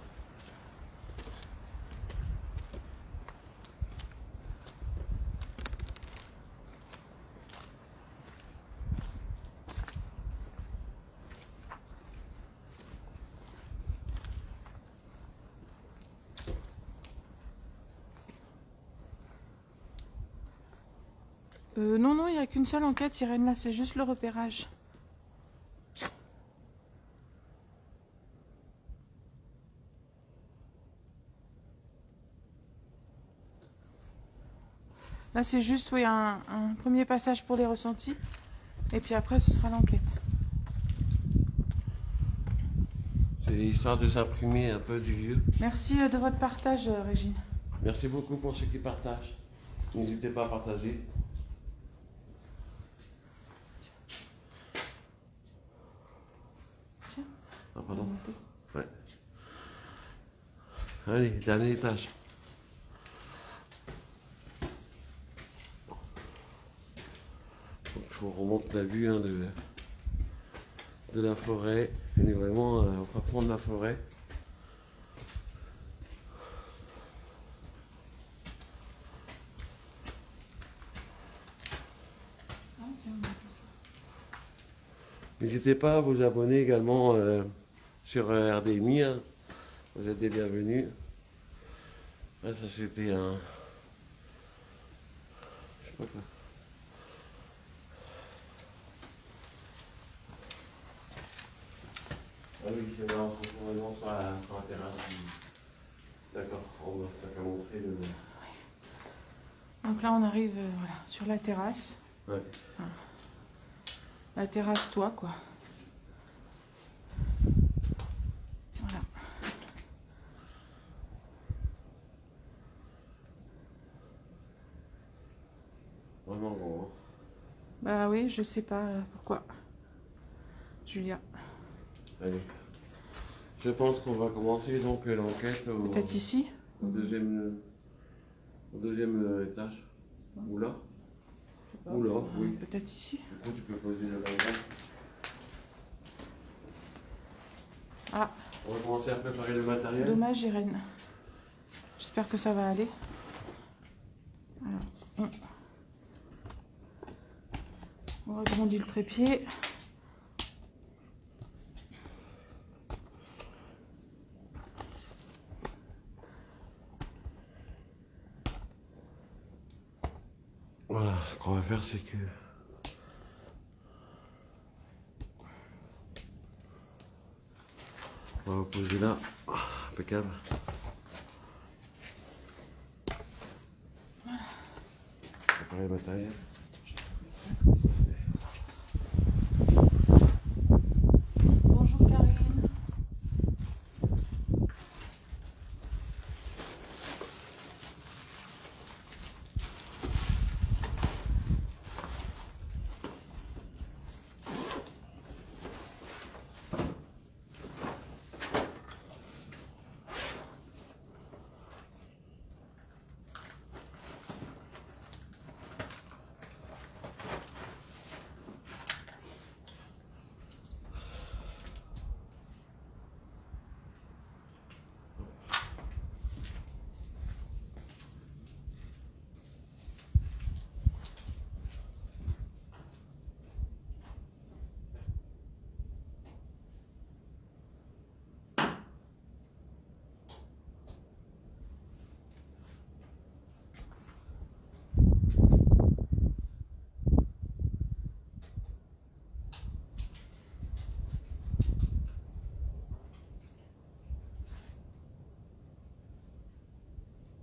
Non, non, il n'y a qu'une seule enquête, Irène, là, c'est juste le repérage. Là, c'est juste, oui, un premier passage pour les ressentis. Et puis après, ce sera l'enquête. C'est Et histoire de s'imprimer un peu du lieu. Merci de votre partage, Régine. Merci beaucoup pour ceux qui partagent. N'hésitez pas à partager. Tiens. Ah, pardon. Ouais. Allez, dernier étage. Donc, je vous remonte la vue hein, de la forêt. On est vraiment au fin fond de la forêt. Ah, tiens, on a tout ça. N'hésitez pas à vous abonner également sur RDMI. Hein. Vous êtes les bienvenus. Ah, ça c'était un... Je sais pas quoi. Ah oui, on se retrouve vraiment sur la terrasse. D'accord, on va faire montrer le... Donc là, on arrive voilà, sur la terrasse. Ouais. La terrasse toit, quoi. Voilà. Vraiment gros. Hein. Bah oui, je sais pas pourquoi. Julia. Allez. Je pense qu'on va commencer donc l'enquête Peut-être ici. au deuxième étage. Ou là. Ou là, oui. Peut-être ici. Du coup, tu peux poser le bagage. Ah, On va commencer à préparer le matériel. dommage, Irène. J'espère que ça va aller. Alors, on agrandit le trépied. Voilà, ce qu'on va faire, c'est que... On va poser là. Impeccable. Préparer le matériel. Bonjour, Karine.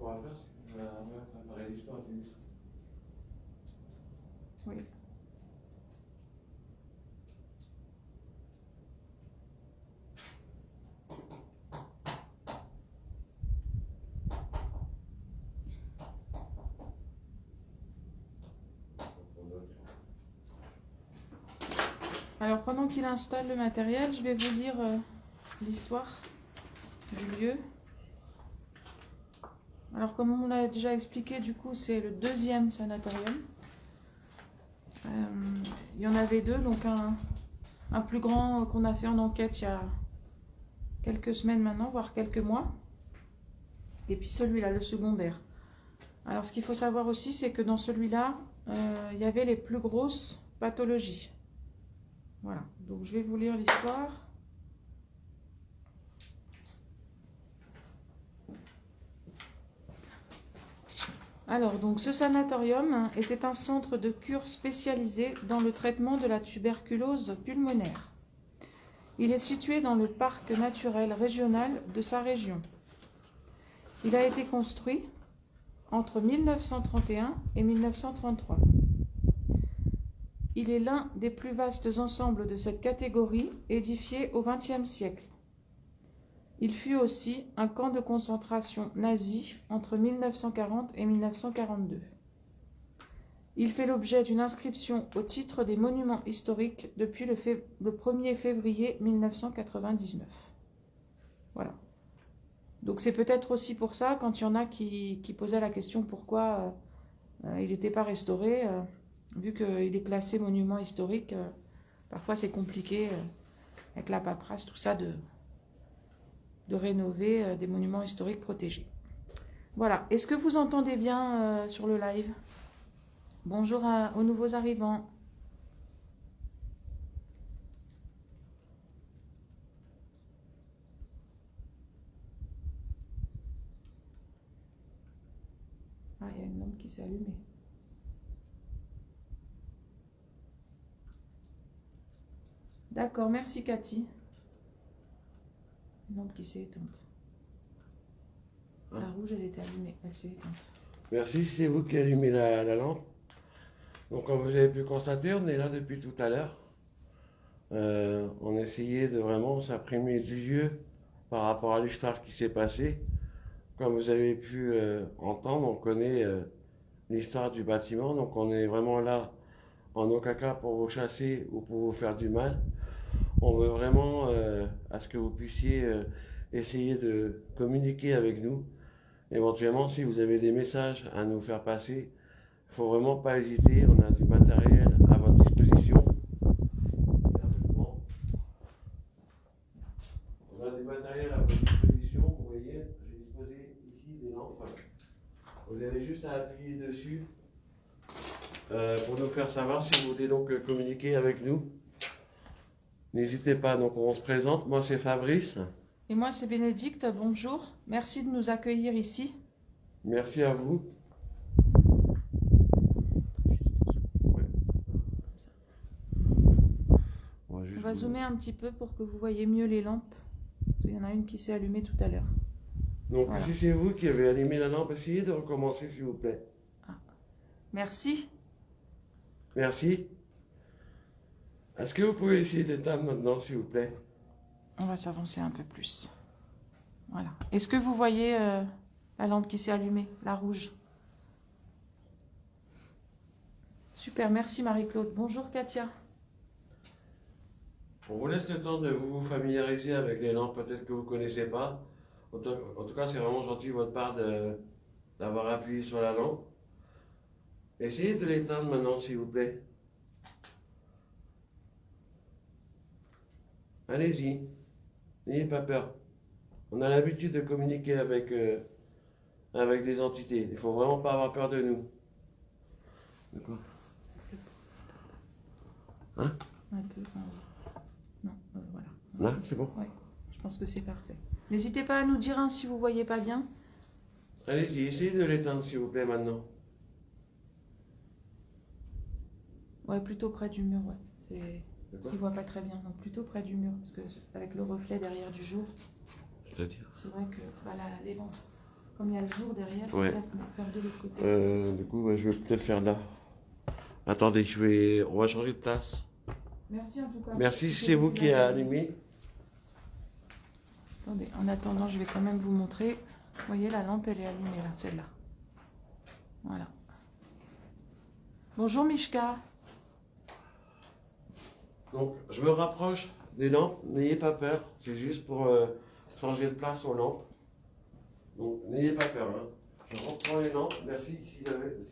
On va faire, c'est qu'on va préparer l'histoire du... Oui. Alors, pendant qu'il installe le matériel, je vais vous lire l'histoire du lieu. Alors, comme on l'a déjà expliqué, du coup, c'est le deuxième sanatorium. Il y en avait deux, donc un plus grand qu'on a fait en enquête il y a quelques semaines maintenant, voire quelques mois. Et puis celui-là, le secondaire. Alors, ce qu'il faut savoir aussi, c'est que dans celui-là, il y avait les plus grosses pathologies. Voilà, donc je vais vous lire l'histoire. Alors, donc ce sanatorium était un centre de cure spécialisé dans le traitement de la tuberculose pulmonaire. Il est situé dans le parc naturel régional de sa région. Il a été construit entre 1931 et 1933. Il est l'un des plus vastes ensembles de cette catégorie édifiés au XXe siècle. Il fut aussi un camp de concentration nazi entre 1940 et 1942. Il fait l'objet d'une inscription au titre des monuments historiques depuis le 1er février 1999. Voilà. Donc c'est peut-être aussi pour ça, quand il y en a qui posaient la question pourquoi il n'était pas restauré, vu qu'il est classé monument historique, parfois c'est compliqué avec la paperasse, tout ça, de rénover des monuments historiques protégés. Voilà. Est-ce que vous entendez bien sur le live? Bonjour aux nouveaux arrivants. Ah, il y a une lampe qui s'est allumée. D'accord, merci Cathy. Une lampe qui s'est éteinte. La rouge, elle était allumée, elle s'est éteinte. Merci, c'est vous qui allumez la lampe. Donc comme vous avez pu constater, on est là depuis tout à l'heure. On essayait de vraiment s'imprimer du lieu par rapport à l'histoire qui s'est passée. Comme vous avez pu entendre, on connaît l'histoire du bâtiment, donc on est vraiment là en aucun cas pour vous chasser ou pour vous faire du mal. On veut vraiment à ce que vous puissiez essayer de communiquer avec nous. Éventuellement, si vous avez des messages à nous faire passer, il ne faut vraiment pas hésiter. On a du matériel à votre disposition. On a du matériel à votre disposition. Vous voyez, j'ai disposé ici des lampes. Vous avez juste à appuyer dessus pour nous faire savoir si vous voulez donc communiquer avec nous. N'hésitez pas, donc on se présente. Moi, c'est Fabrice. Et moi, c'est Bénédicte. Bonjour. Merci de nous accueillir ici. Merci à vous. On va zoomer un petit peu pour que vous voyez mieux les lampes. Parce qu'il y en a une qui s'est allumée tout à l'heure. Donc, voilà. Si c'est vous qui avez allumé la lampe, essayez de recommencer, s'il vous plaît. Ah. Merci. Merci. Est-ce que vous pouvez essayer d'éteindre maintenant, s'il vous plaît? On va s'avancer un peu plus. Voilà. Est-ce que vous voyez la lampe qui s'est allumée, la rouge? Super, merci Marie-Claude. Bonjour Katia. On vous laisse le temps de vous familiariser avec les lampes, peut-être que vous ne connaissez pas. En tout cas, c'est vraiment gentil de votre part d'avoir appuyé sur la lampe. Essayez de l'éteindre maintenant, s'il vous plaît. Allez-y. N'ayez pas peur. On a l'habitude de communiquer avec des entités. Il ne faut vraiment pas avoir peur de nous. D'accord? Hein? Un peu. Non, voilà. Là, c'est bon? Oui, je pense que c'est parfait. N'hésitez pas à nous dire si vous ne voyez pas bien. Allez-y, essayez de l'éteindre, s'il vous plaît, maintenant. Ouais, plutôt près du mur, ouais. Parce qu'il ne voit pas très bien, donc plutôt près du mur, parce que avec le reflet derrière du jour. C'est-à-dire? C'est vrai que les lampes, comme il y a le jour derrière, ouais. Peut-être faire de l'autre côté. Du coup, je vais peut-être faire là. Attendez, on va changer de place. Merci en tout cas. Merci, c'est vous qui avez allumé. Attendez, en attendant, je vais quand même vous montrer. Vous voyez, la lampe, elle est allumée là, celle-là. Voilà. Bonjour Mishka. Donc, je me rapproche des lampes, n'ayez pas peur, c'est juste pour changer de place aux lampes. Donc, n'ayez pas peur. Hein. Je reprends les lampes, merci si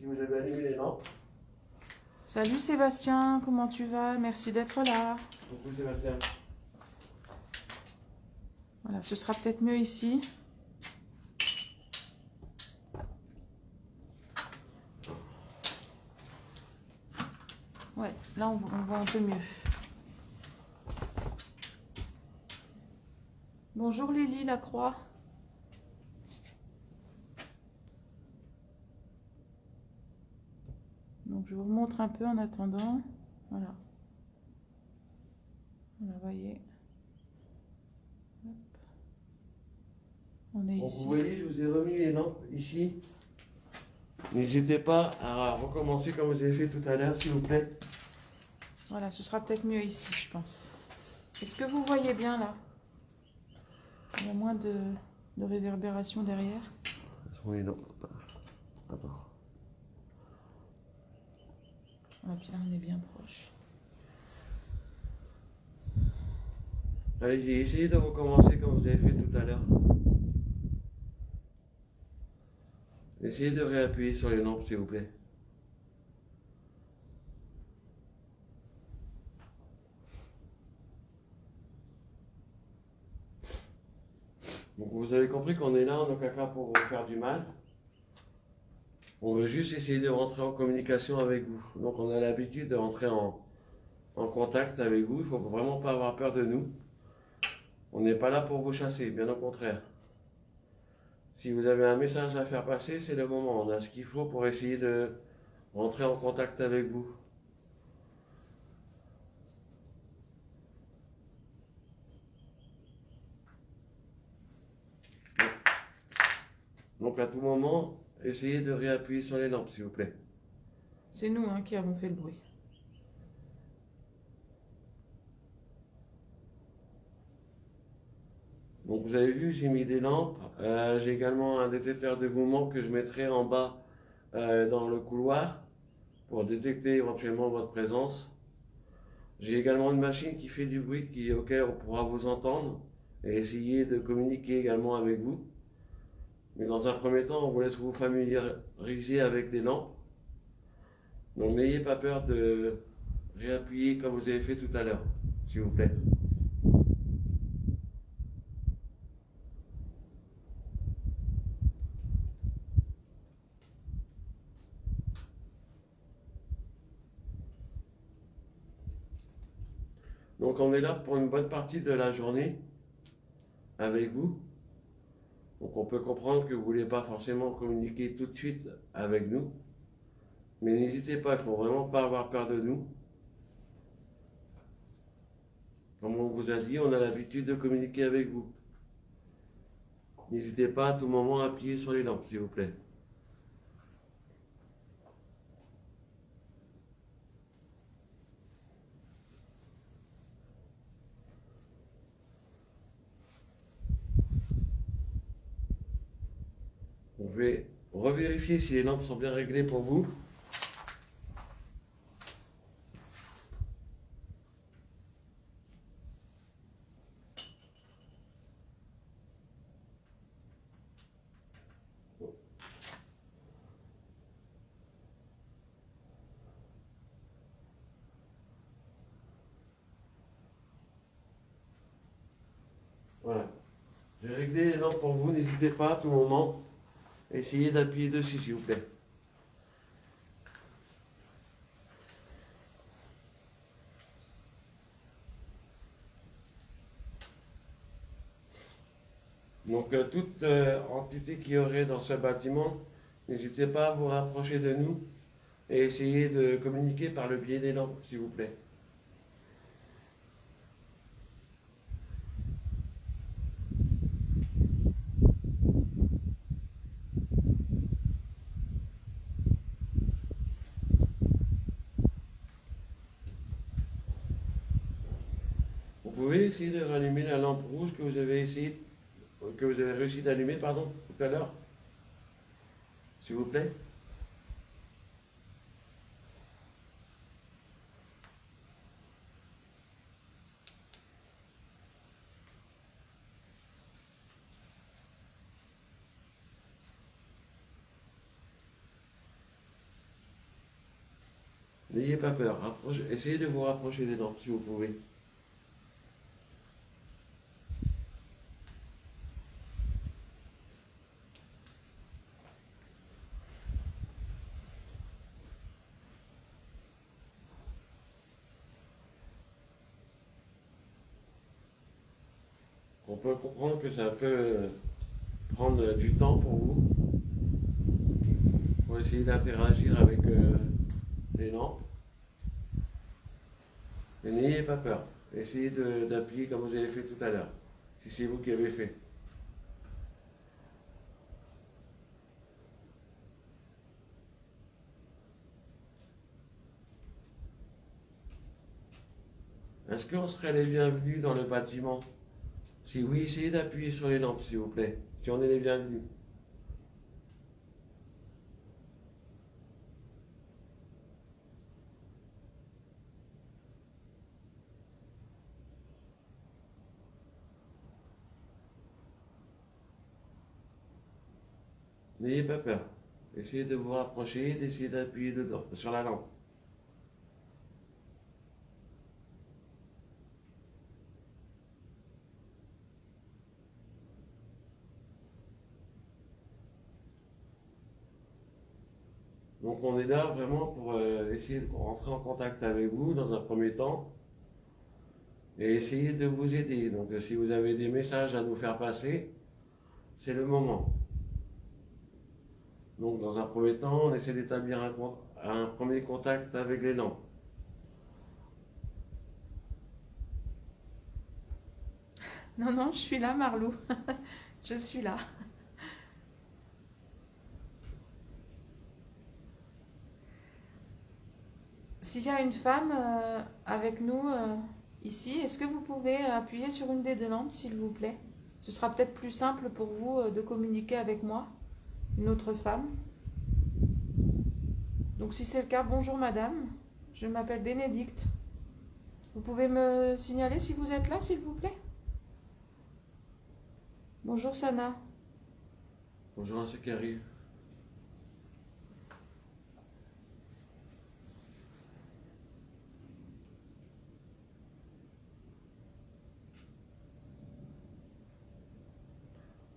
vous avez allumé les lampes. Salut Sébastien, comment tu vas? Merci d'être là. Coucou Sébastien. Voilà, ce sera peut-être mieux ici. Ouais, là on voit un peu mieux. Bonjour Lily Lacroix. Donc je vous remontre un peu en attendant. Voilà. Voilà, voyez. Hop. On est ici. Vous voyez, je vous ai remis les lampes ici. N'hésitez pas à recommencer comme vous avez fait tout à l'heure, s'il vous plaît. Voilà, ce sera peut-être mieux ici, je pense. Est-ce que vous voyez bien là? Il y a moins de réverbération derrière. Oui, non. Attends. Ah, puis là, on est bien proche. Allez, essayez de recommencer comme vous avez fait tout à l'heure. Essayez de réappuyer sur les lampes, s'il vous plaît. Donc vous avez compris qu'on est là en aucun cas pour vous faire du mal. On veut juste essayer de rentrer en communication avec vous. Donc on a l'habitude de rentrer en contact avec vous. Il ne faut vraiment pas avoir peur de nous. On n'est pas là pour vous chasser, bien au contraire. Si vous avez un message à faire passer, c'est le moment. On a ce qu'il faut pour essayer de rentrer en contact avec vous. Donc à tout moment, essayez de réappuyer sur les lampes, s'il vous plaît. C'est nous qui avons fait le bruit. Donc vous avez vu, j'ai mis des lampes. J'ai également un détecteur de mouvement que je mettrai en bas dans le couloir pour détecter éventuellement votre présence. J'ai également une machine qui fait du bruit auquel on pourra vous entendre et essayer de communiquer également avec vous. Mais dans un premier temps, on vous laisse vous familiariser avec les lampes. Donc n'ayez pas peur de réappuyer comme vous avez fait tout à l'heure, s'il vous plaît. Donc on est là pour une bonne partie de la journée avec vous. Donc on peut comprendre que vous ne voulez pas forcément communiquer tout de suite avec nous. Mais n'hésitez pas, il ne faut vraiment pas avoir peur de nous. Comme on vous a dit, on a l'habitude de communiquer avec vous. N'hésitez pas à tout moment à appuyer sur les lampes, s'il vous plaît. On va revérifier si les lampes sont bien réglées pour vous. Voilà. J'ai réglé les lampes pour vous, n'hésitez pas à tout moment. Essayez d'appuyer dessus, s'il vous plaît. Donc, toute entité qu'il y aurait dans ce bâtiment, n'hésitez pas à vous rapprocher de nous et essayer de communiquer par le biais des lampes, s'il vous plaît. Vous pouvez essayer de rallumer la lampe rouge que vous avez réussi d'allumer, pardon, tout à l'heure, s'il vous plaît. N'ayez pas peur, essayez de vous rapprocher des lampes si vous pouvez. On peut comprendre que ça peut prendre du temps pour vous, pour essayer d'interagir avec les lampes. Mais n'ayez pas peur, essayez d'appuyer comme vous avez fait tout à l'heure, si c'est vous qui avez fait. Est-ce qu'on serait les bienvenus dans le bâtiment Si oui, essayez d'appuyer sur les lampes, s'il vous plaît. Si on est les bienvenus. N'ayez pas peur. Essayez de vous rapprocher, d'essayer d'appuyer dedans, sur la lampe. Donc on est là vraiment pour essayer de rentrer en contact avec vous dans un premier temps et essayer de vous aider. Donc si vous avez des messages à nous faire passer, c'est le moment. Donc dans un premier temps, on essaie d'établir un premier contact avec les lampes. Non, non, je suis là, Marlou. Je suis là. S'il y a une femme avec nous ici, est-ce que vous pouvez appuyer sur une des deux lampes, s'il vous plaît? Ce sera peut-être plus simple pour vous de communiquer avec moi, une autre femme. Donc si c'est le cas, bonjour madame, je m'appelle Bénédicte. Vous pouvez me signaler si vous êtes là, s'il vous plaît? Bonjour Sana. Bonjour à ceux qui arrivent.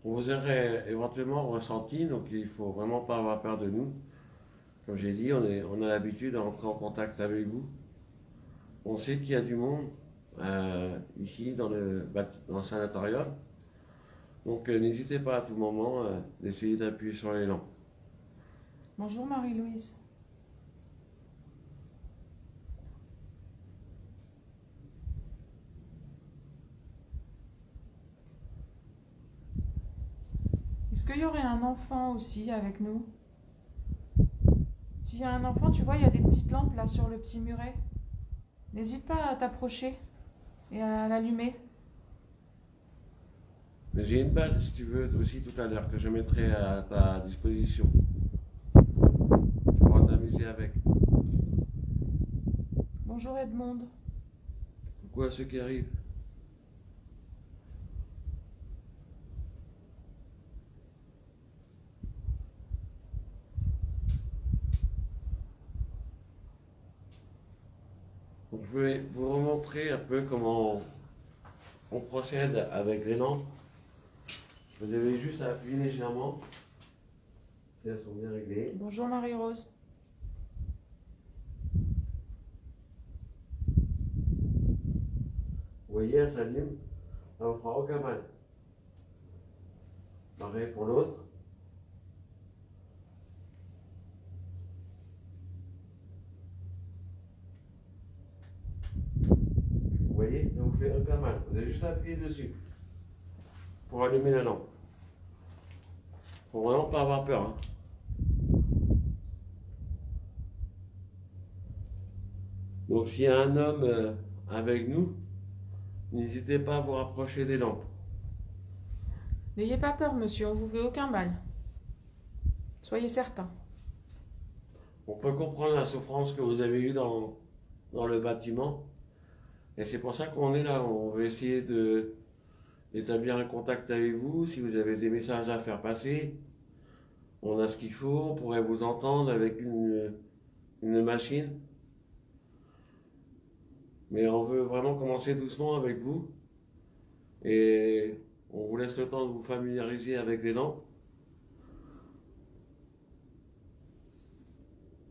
On vous aurait éventuellement ressenti, donc il ne faut vraiment pas avoir peur de nous. Comme j'ai dit, on a l'habitude d'entrer en contact avec vous. On sait qu'il y a du monde ici dans le sanatorium. Donc n'hésitez pas à tout moment d'essayer d'appuyer sur les lampes. Bonjour Marie-Louise. Est-ce qu'il y aurait un enfant aussi avec nous? S'il y a un enfant, tu vois, il y a des petites lampes là sur le petit muret. N'hésite pas à t'approcher et à l'allumer. Mais j'ai une balle, si tu veux, aussi tout à l'heure, que je mettrai à ta disposition. Tu pourras t'amuser avec. Bonjour Edmond. Coucou à ceux qui arrivent. Donc, je vais vous remontrer un peu comment on procède avec les lampes. Vous avez juste à appuyer légèrement. Et elles sont bien réglées. Bonjour Marie-Rose. Vous voyez, elles s'allument. Ça ne vous fera aucun mal. Pareil pour l'autre. Vous voyez, ça vous fait aucun mal. Vous avez juste à appuyer dessus pour allumer la lampe. Faut vraiment pas avoir peur. Hein. Donc s'il y a un homme avec nous, n'hésitez pas à vous rapprocher des lampes. N'ayez pas peur, monsieur, on vous fait aucun mal. Soyez certain. On peut comprendre la souffrance que vous avez eue dans le bâtiment. Et c'est pour ça qu'on est là. On veut essayer d'établir un contact avec vous. Si vous avez des messages à faire passer, on a ce qu'il faut. On pourrait vous entendre avec une machine. Mais on veut vraiment commencer doucement avec vous. Et on vous laisse le temps de vous familiariser avec les lampes.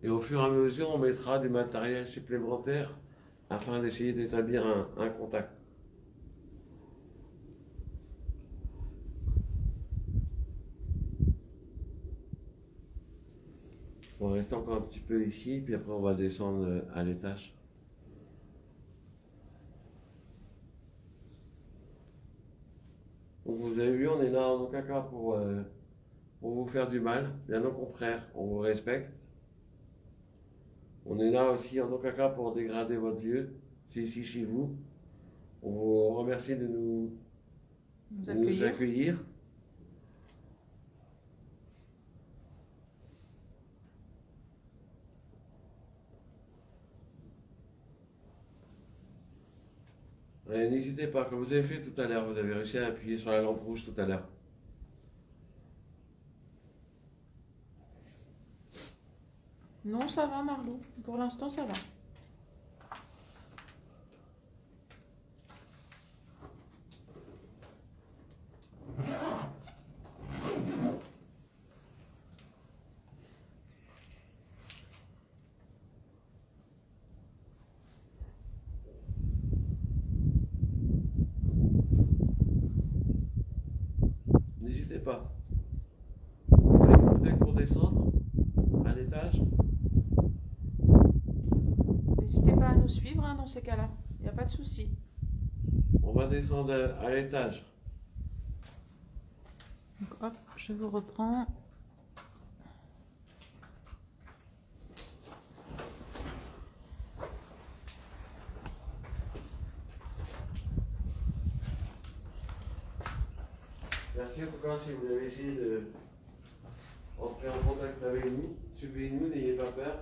Et au fur et à mesure, on mettra du matériel supplémentaire afin d'essayer d'établir un contact. On va rester encore un petit peu ici, puis après on va descendre à l'étage. Donc vous avez vu, on est là en aucun cas pour vous faire du mal, bien au contraire, on vous respecte. On est là aussi en aucun cas pour dégrader votre lieu, c'est ici chez vous. On vous remercie de nous nous accueillir. accueillir. N'hésitez pas, comme vous avez fait tout à l'heure, vous avez réussi à appuyer sur la lampe rouge tout à l'heure. Non, ça va, Marlou. Pour l'instant, ça va. N'hésitez pas. Vous voulez peut-être pour descendre à l'étage? N'hésitez pas à nous suivre hein, dans ces cas-là. Il n'y a pas de souci. On va descendre à l'étage. Donc, hop, je vous reprends. Merci en tout cas si vous avez essayé de entrer en contact avec nous. Suivez-nous, n'ayez pas peur.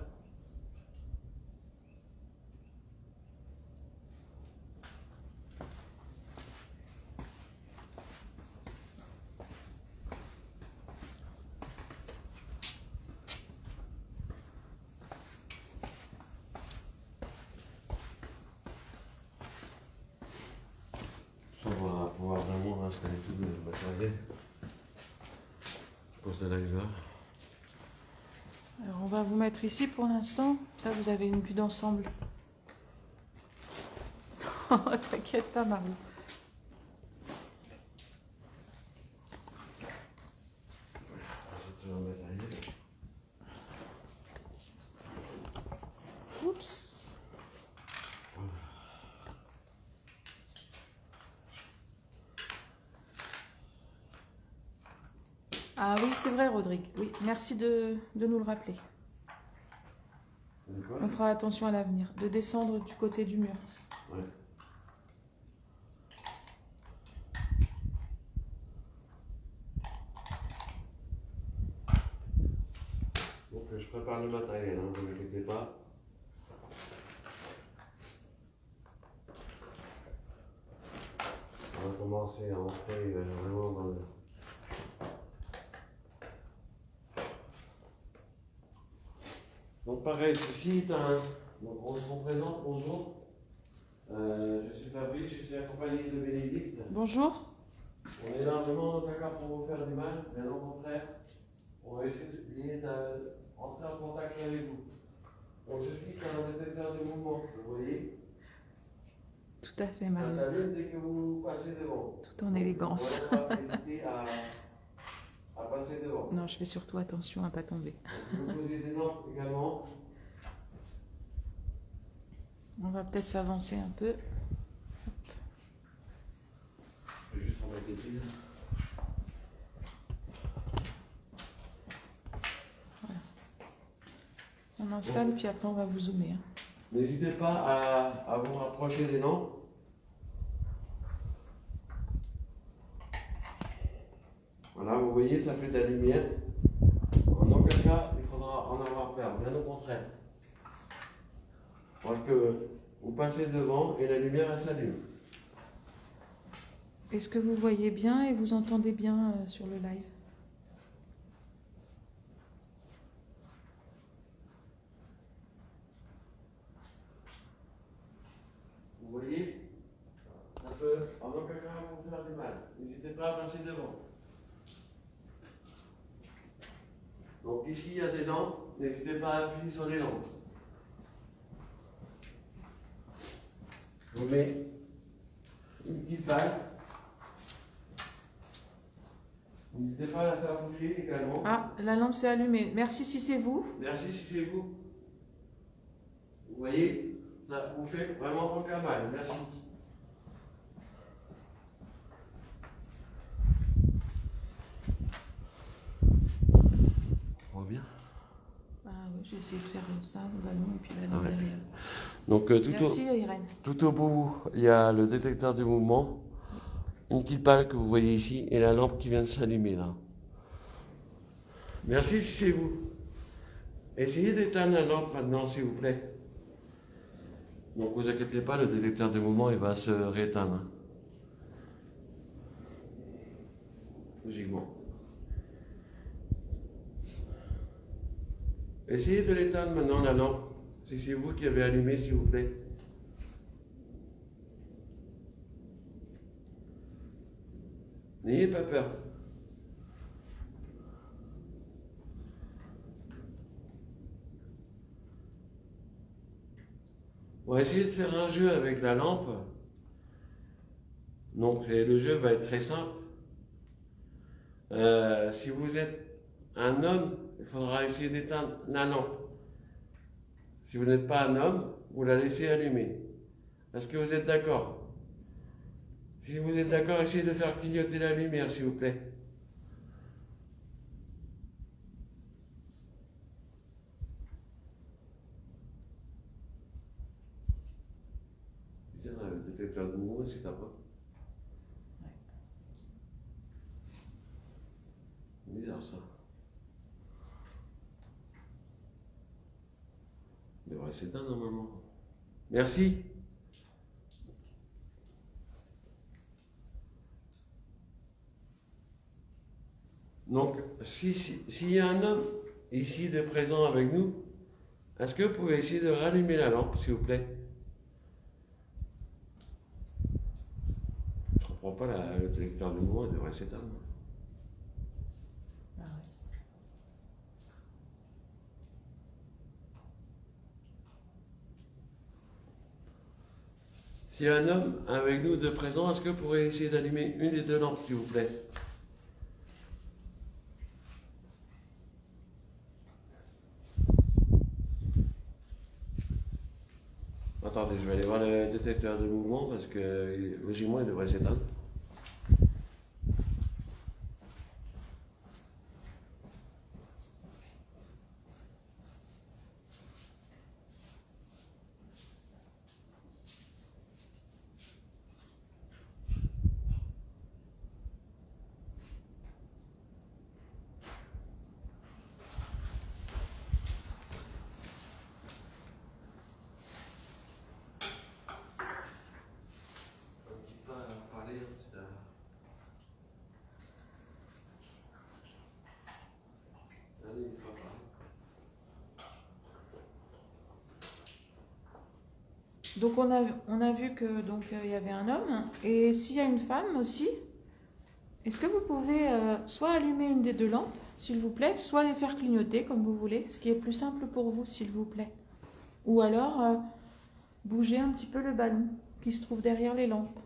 On va pouvoir vraiment installer tout le matériel. Je pose de la là. Alors, on va vous mettre ici pour l'instant. Ça, vous avez une vue d'ensemble. T'inquiète pas, Marlou. On va le matériel. Oups. Ah oui, c'est vrai, Rodrigue. Oui, merci de nous le rappeler. De quoi? On fera attention à l'avenir. De descendre du côté du mur. Ouais. Donc je prépare le matériel, hein, ne vous inquiétez pas. On va commencer à entrer vraiment dans le... Donc pareil, ceci est un... Donc on se représente, bonjour. Je suis Fabrice, je suis accompagné de Bénédicte. Bonjour. On est là vraiment dans un cas pour vous faire du mal, bien au contraire. On va essayer d'entrer en contact avec vous. Donc je suis un détecteur de mouvement, vous voyez. Tout à fait, Ça Marlou. s'allume dès que vous passez devant. Tout en élégance. On va pas hésiter à passer devant. Non, je fais surtout attention à ne pas tomber. Donc, vous posez des normes également. On va peut-être s'avancer un peu. Je vais juste remettre les piles. On installe, puis après on va vous zoomer. Hein. N'hésitez pas à vous rapprocher des lampes. Voilà, vous voyez, ça fait de la lumière. En aucun cas, il faudra en avoir peur, bien au contraire. Parce que vous passez devant et la lumière, elle s'allume. Est-ce que vous voyez bien et vous entendez bien sur le live? Vous voyez, ça peut en aucun cas vous faire du mal. N'hésitez pas à passer devant. Donc ici, il y a des lampes. N'hésitez pas à appuyer sur les lampes. Je vous mets une petite balle. N'hésitez pas à la faire bouger également. Ah, la lampe s'est allumée. Merci si c'est vous. Merci si c'est vous. Vous voyez, ça vous fait vraiment aucun mal. Merci. On voit bien. Ah oui, j'ai essayé de faire ça, le ballon et puis la lampe Ouais. derrière. Donc Merci Irène. tout au bout, il y a le détecteur du mouvement. une petite pale que vous voyez ici et la lampe qui vient de s'allumer là. Merci si c'est vous. Essayez d'éteindre la lampe maintenant s'il vous plaît. Donc vous inquiétez pas, le détecteur de mouvement il va se rééteindre. Logiquement. Essayez de l'éteindre maintenant la lampe. Si c'est vous qui avez allumé s'il vous plaît. N'ayez pas peur. On va essayer de faire un jeu avec la lampe. Donc le jeu va être très simple. Si vous êtes un homme, il faudra essayer d'éteindre la lampe. Si vous n'êtes pas un homme, vous la laissez allumer. Est-ce que vous êtes d'accord? Si vous êtes d'accord, essayez de faire clignoter la lumière, s'il vous plaît. Putain, le détecteur de mouvement, c'est pas. Bizarre ça. Il devrait s'éteindre normalement. Merci. Donc, s'il y a un homme ici de présent avec nous, est-ce que vous pouvez essayer de rallumer la lampe, s'il vous plaît? Je ne comprends pas, le détecteur de mouvement, il devrait s'éteindre. Ah ouais. S'il y a un homme avec nous de présent, est-ce que vous pourrez essayer d'allumer une des deux lampes, s'il vous plaît? Attendez, je vais aller voir le détecteur de mouvement parce que logiquement il devrait s'éteindre. Donc on a vu que donc il y avait un homme et s'il y a une femme aussi, est-ce que vous pouvez soit allumer une des deux lampes, s'il vous plaît, soit les faire clignoter comme vous voulez, ce qui est plus simple pour vous, s'il vous plaît. Ou alors bouger un petit peu le ballon qui se trouve derrière les lampes.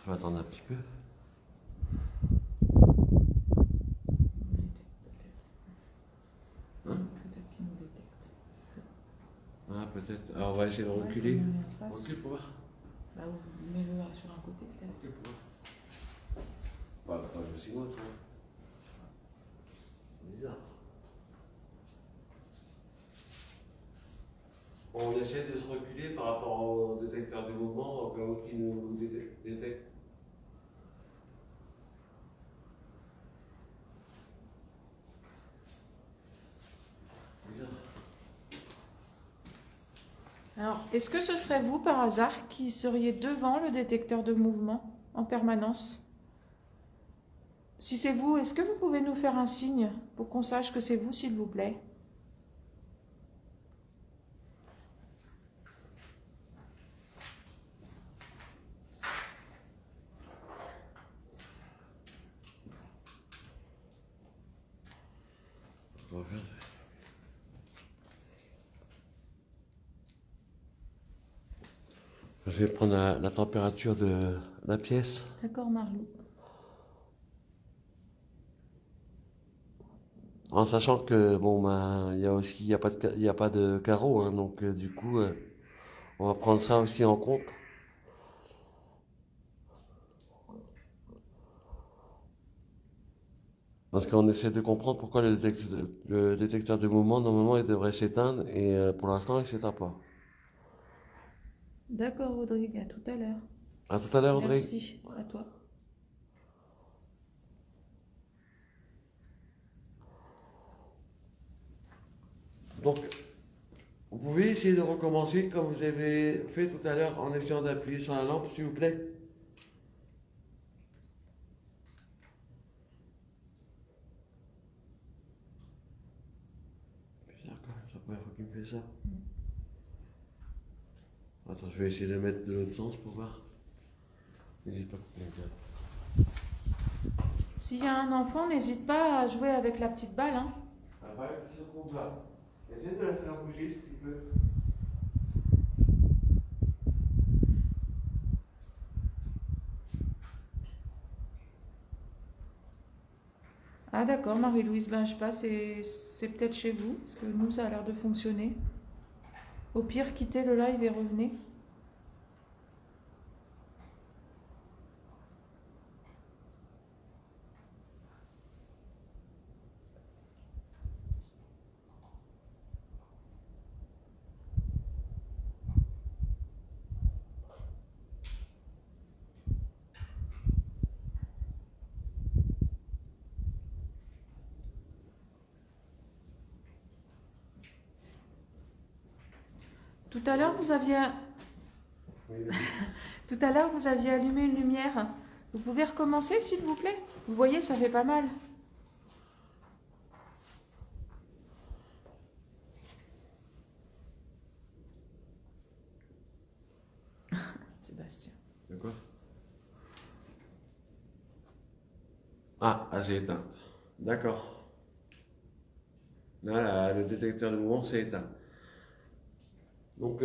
Je vais attendre un petit peu. Hein? Peut-être qu'il nous détecte. Ah, peut-être. Alors, on va essayer de reculer. Recule pour voir. Bah, mets-le sur un côté peut-être. Recule pour voir. Pas aussi loin, toi. Bizarre. On essaie de se reculer par rapport au détecteur de mouvement au cas où il nous détecte. Alors, est-ce que ce serait vous par hasard qui seriez devant le détecteur de mouvement en permanence? Si c'est vous, est-ce que vous pouvez nous faire un signe pour qu'on sache que c'est vous, s'il vous plaît? Je vais prendre la température de la pièce. D'accord, Marlou. En sachant que bon ben il y a pas de carreau hein, donc du coup on va prendre ça aussi en compte. Parce qu'on essaie de comprendre pourquoi le détecteur de mouvement, normalement, il devrait s'éteindre et pour l'instant, il ne s'éteint pas. D'accord, Rodrigue, à tout à l'heure. À tout à l'heure, Audrey. Merci, à toi. Donc, vous pouvez essayer de recommencer comme vous avez fait tout à l'heure en essayant d'appuyer sur la lampe, s'il vous plaît. Bizarre quand même, c'est la première fois qu'il me fait ça. Attends, je vais essayer de mettre de l'autre sens pour voir. N'hésite pas à couper le câble. S'il y a un enfant, n'hésite pas à jouer avec la petite balle. Hein. La balle qui se trouve là. Essaye de la faire bouger si tu peux. Ah d'accord, Marie-Louise, ben je sais pas, c'est peut-être chez vous, parce que nous, ça a l'air de fonctionner. Au pire, quittez le live et revenez. Tout à l'heure, vous aviez... Tout à l'heure, vous aviez allumé une lumière. Vous pouvez recommencer, s'il vous plaît? Vous voyez, ça fait pas mal. Sébastien. De quoi? Ah, c'est éteint. D'accord. Là, le détecteur de mouvement s'est éteint. Donc,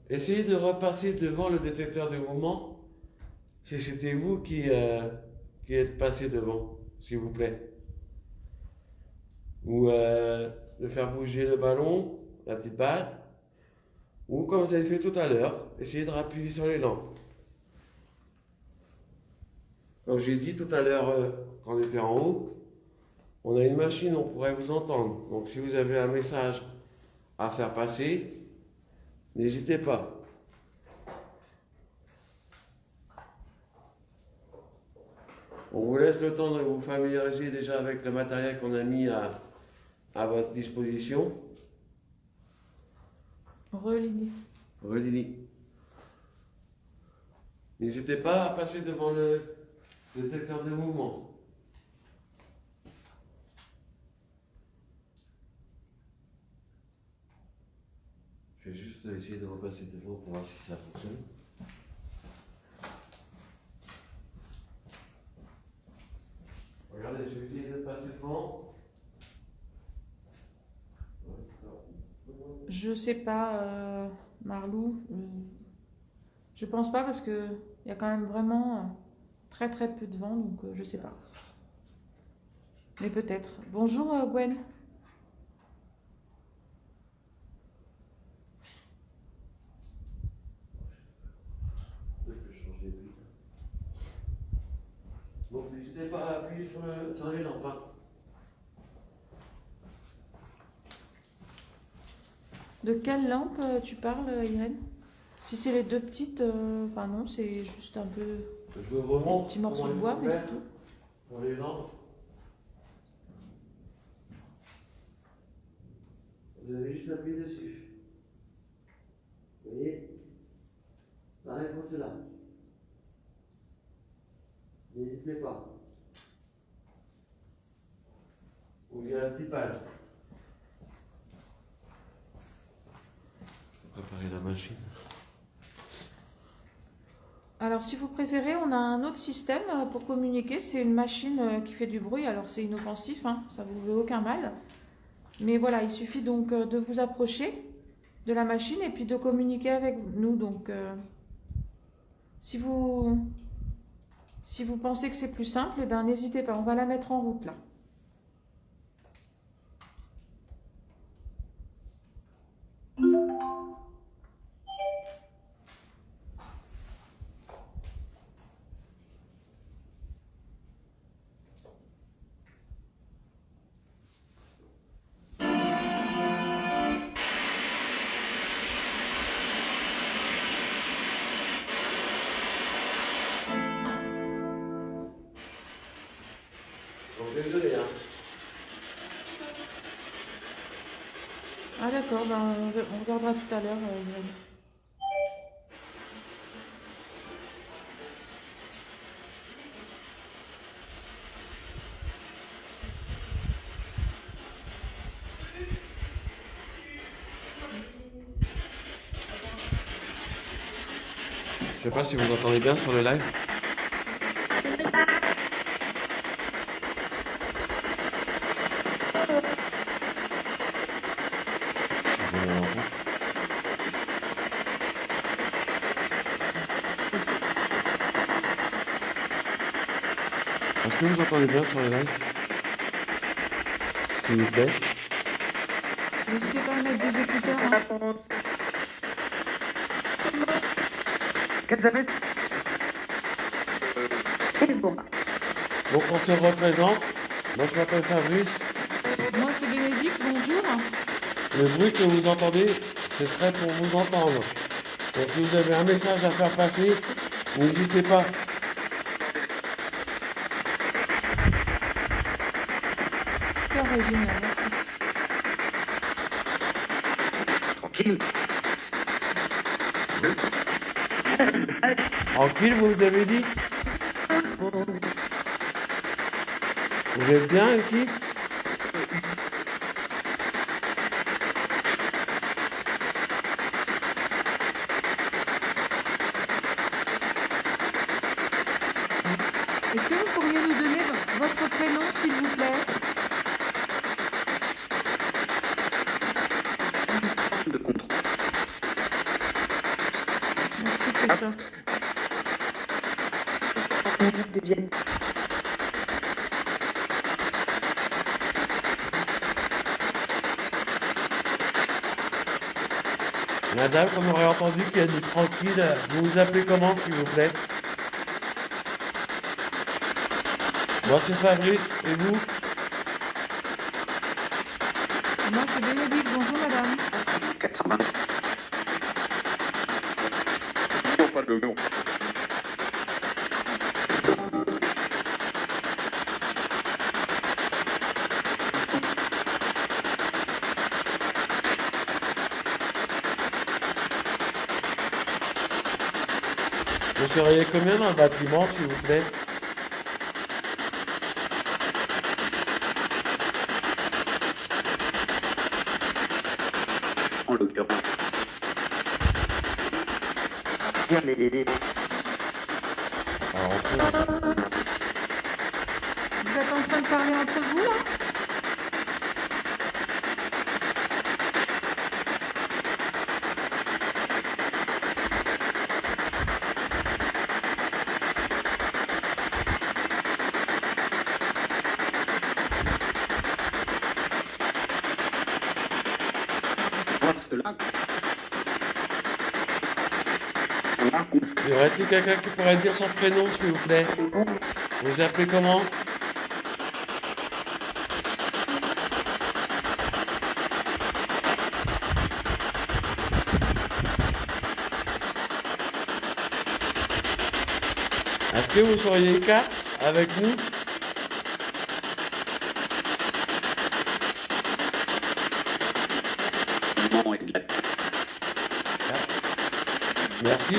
essayez de repasser devant le détecteur de mouvement si c'était vous qui êtes passé devant, s'il vous plaît. Ou de faire bouger le ballon, la petite balle. Ou comme vous avez fait tout à l'heure, essayez de rappuyer sur les lampes. Comme j'ai dit tout à l'heure, quand on était en haut, on a une machine, on pourrait vous entendre. Donc si vous avez un message à faire passer, n'hésitez pas. On vous laisse le temps de vous familiariser déjà avec le matériel qu'on a mis à votre disposition. Relini. Relini. N'hésitez pas à passer devant le détecteur de mouvement. Je vais juste essayer de repasser devant pour voir si ça fonctionne. Regardez, je vais essayer de passer devant. Je sais pas, Marlou. Je pense pas parce que il y a quand même vraiment très très peu de vent, donc je sais pas. Mais peut-être. Bonjour Gwen. Donc n'hésitez pas à appuyer sur les lampes. Hein. De quelle lampe tu parles, Irène? Si c'est les deux petites, enfin non, c'est juste un peu Je vous remonte. un petit morceau de bois, mais c'est tout. Pour les lampes. Vous avez juste appuyé dessus. Vous voyez? La réponse est là. N'hésitez pas. Ou il y a un petit pal. Préparer la machine. Alors si vous préférez, on a un autre système pour communiquer. C'est une machine qui fait du bruit. Alors c'est inoffensif, hein, ça vous fait aucun mal. Mais voilà, il suffit donc de vous approcher de la machine et puis de communiquer avec nous. Donc si vous pensez que c'est plus simple, eh ben, n'hésitez pas, on va la mettre en route là. D'accord, ben, on regardera tout à l'heure. Irène. Je sais pas si vous entendez bien sur le live. Est-ce que vous entendez bien sur le live? S'il vous plaît. N'hésitez pas à mettre des écouteurs. Hein. Donc on se représente. Moi je m'appelle Fabrice. Moi, c'est Bénédicte, bonjour. Le bruit que vous entendez, ce serait pour vous entendre. Donc si vous avez un message à faire passer, n'hésitez pas. Super, Régine, merci. Tranquille. Tranquille, vous avez dit? Vous êtes bien ici? Est-ce que vous pourriez nous donner votre prénom, s'il vous plaît? De contrôle. Merci, Christophe. Deviennent. Madame, on aurait entendu qu'il a dit tranquille. Vous vous appelez comment, s'il vous plaît? Moi, c'est Fabrice. Et vous? Moi, c'est Bénédicte, bonjour, madame. 420. Vous seriez combien dans le bâtiment, s'il vous plaît? En l'occurrence. Bien les aider. Alors, on peut- Vous êtes en train de parler entre vous, là? Voir cela. On a compris. Y aurait-il quelqu'un qui pourrait dire son prénom, s'il vous plaît? Vous vous appelez comment? Est-ce que vous seriez 4 avec nous? Le moment est de la Merci.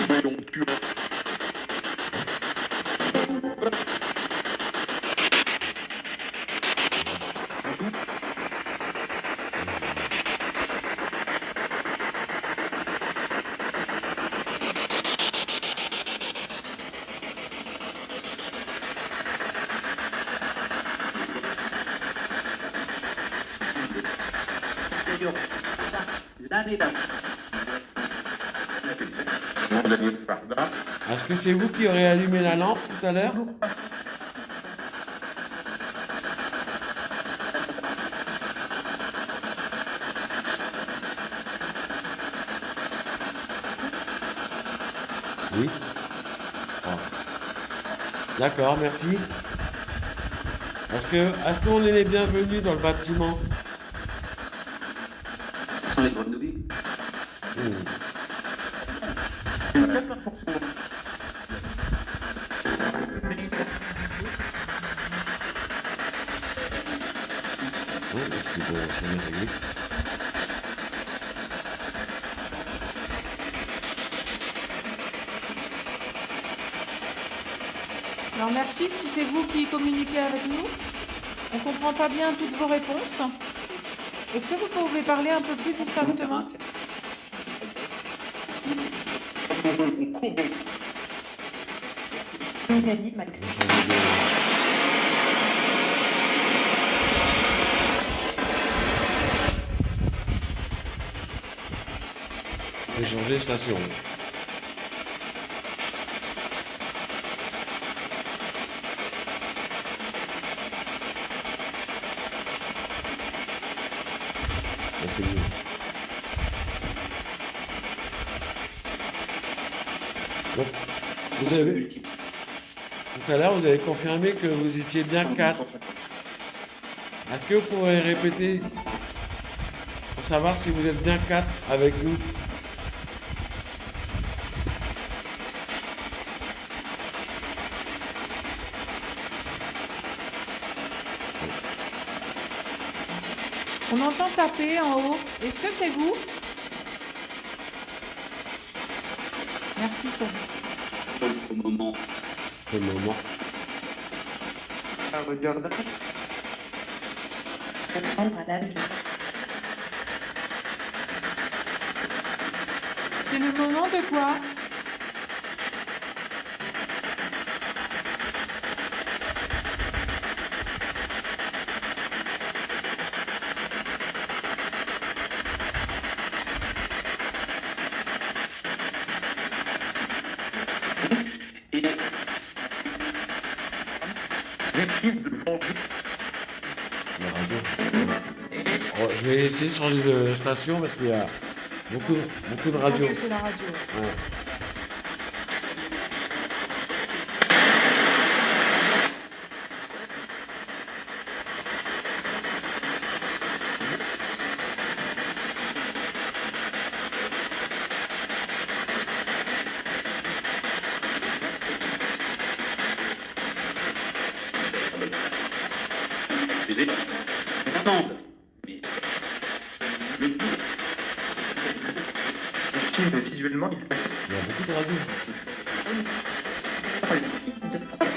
L'année d'avant. Est-ce que c'est vous qui aurez allumé la lampe tout à l'heure? Oui. Oh. D'accord, merci. Est-ce qu'on est les bienvenus dans le bâtiment? Ce sont les grenouilles. Oui, c'est bon, j'en ai réglé. Alors merci si c'est vous qui communiquez avec nous. On ne comprend pas bien toutes vos réponses. Est-ce que vous pouvez parler un peu plus distinctement? Je vais changer de station. Là, c'est mieux. Donc, vous avez, tout à l'heure, vous avez confirmé que vous étiez bien 4. Est-ce que vous pourrez répéter pour savoir si vous êtes bien 4 avec nous? On entend taper en haut. Est-ce que c'est vous? Merci, c'est vous. Au moment. Quel moment? Regarde. C'est le moment de quoi? Et La radio. Oh, je vais essayer de changer de station parce qu'il y a beaucoup de Je pense radios. que c'est la radio. Ouais. excusez, attendre. Mais le film visuellement, il passe Il y a beaucoup de radios. par le site de France.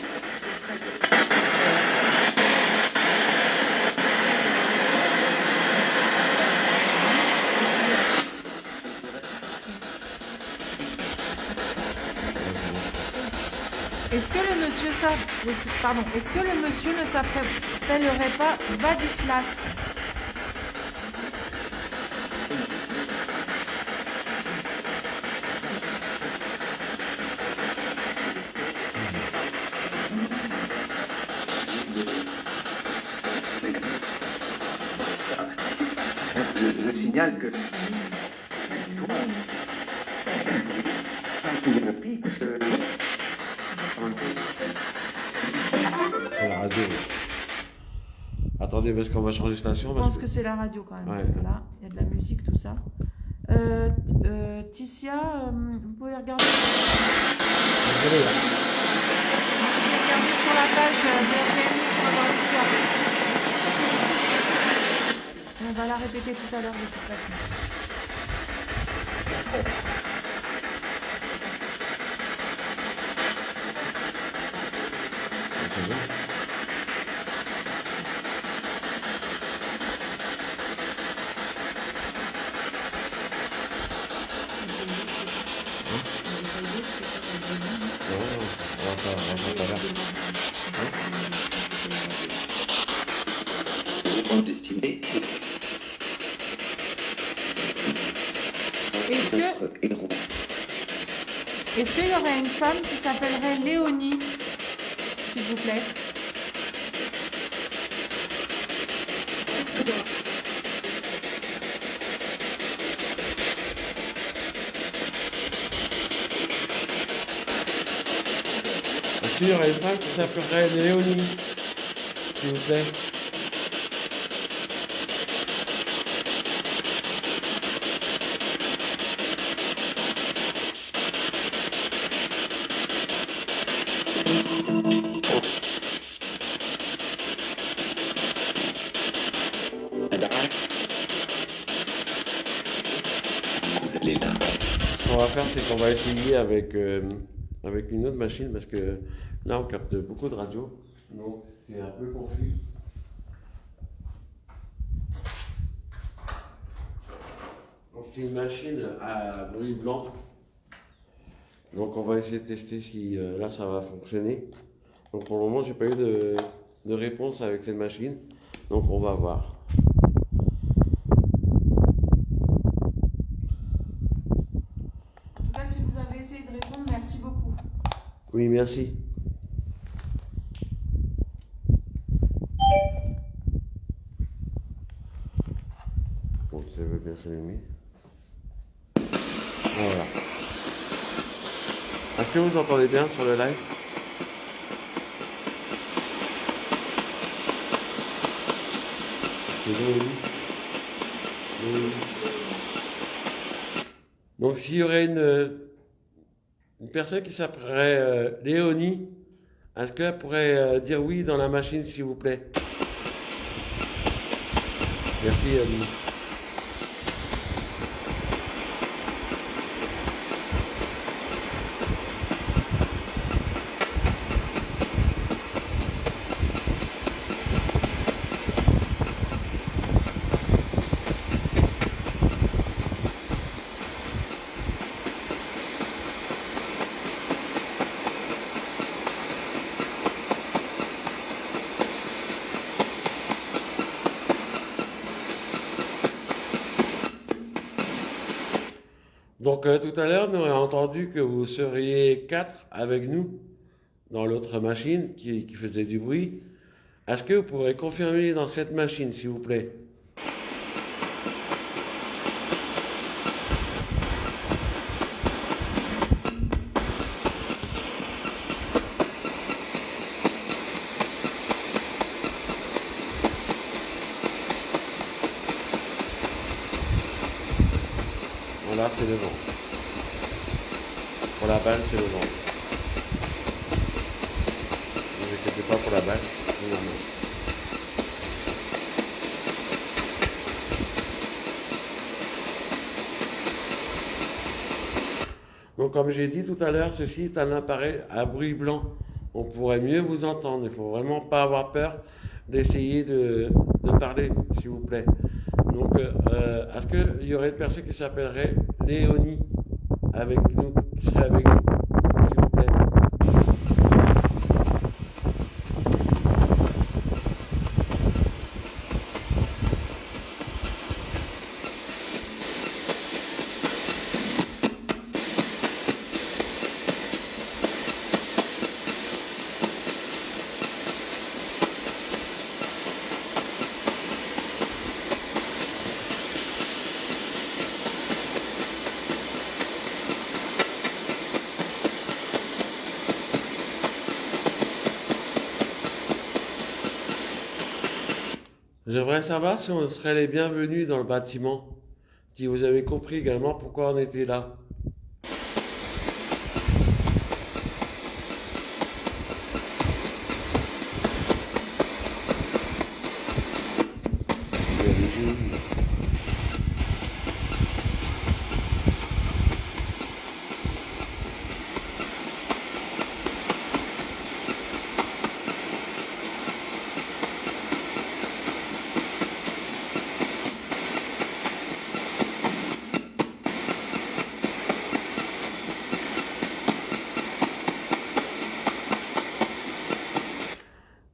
Est-ce que le monsieur pardon, est-ce que le monsieur ne s'appellerait pas Vadislas? Je signale que C'est la radio. Attendez, parce qu'on va changer de station. Je Parce pense que... que c'est la radio quand même, Ouais. parce que là, il y a de la musique, tout ça. Ticia, vous pouvez regarder, Désolé, là. regarder sur la page BRTM pour avoir l'histoire. On va la répéter tout à l'heure de toute façon. C'est bon. Non, on va pas là. bande dessinée. Est-ce que, Héros. est-ce qu'il y aurait une femme qui s'appellerait Léonie, s'il vous plaît? Est-ce qu'il y aurait une femme qui s'appellerait Léonie, s'il vous plaît? Vous allez là. Ce qu'on va faire, c'est qu'on va essayer avec une autre machine parce que Là, on capte beaucoup de radio, donc c'est un peu confus. Donc c'est une machine à bruit blanc. Donc on va essayer de tester si là ça va fonctionner. Donc pour le moment, j'ai pas eu de réponse avec cette machine. Donc on va voir. En tout cas, si vous avez essayé de répondre, merci beaucoup. Oui, merci. Bon, ça veut bien s'allumer. Voilà. Est-ce que vous entendez bien sur le live? C'est bon, oui. Oui. Donc s'il y aurait une personne qui s'appellerait Léonie, est-ce qu'elle pourrait dire oui dans la machine, s'il vous plaît? Merci, Léonie. Donc tout à l'heure, nous avons entendu que vous seriez 4 avec nous dans l'autre machine qui faisait du bruit. Est-ce que vous pourrez confirmer dans cette machine, s'il vous plaît? Voilà, c'est le vent. Pour la balle, c'est le vent. Ne vous inquiétez pas pour la balle, c'est normal. Donc comme j'ai dit tout à l'heure, ceci est un appareil à bruit blanc. On pourrait mieux vous entendre. Il ne faut vraiment pas avoir peur d'essayer de parler, s'il vous plaît. Donc est-ce qu'il y aurait une personne qui s'appellerait Léonie avec nous, qui serait avec nous, s'il vous plaît? J'aimerais savoir si on serait les bienvenus dans le bâtiment, si vous avez compris également pourquoi on était là.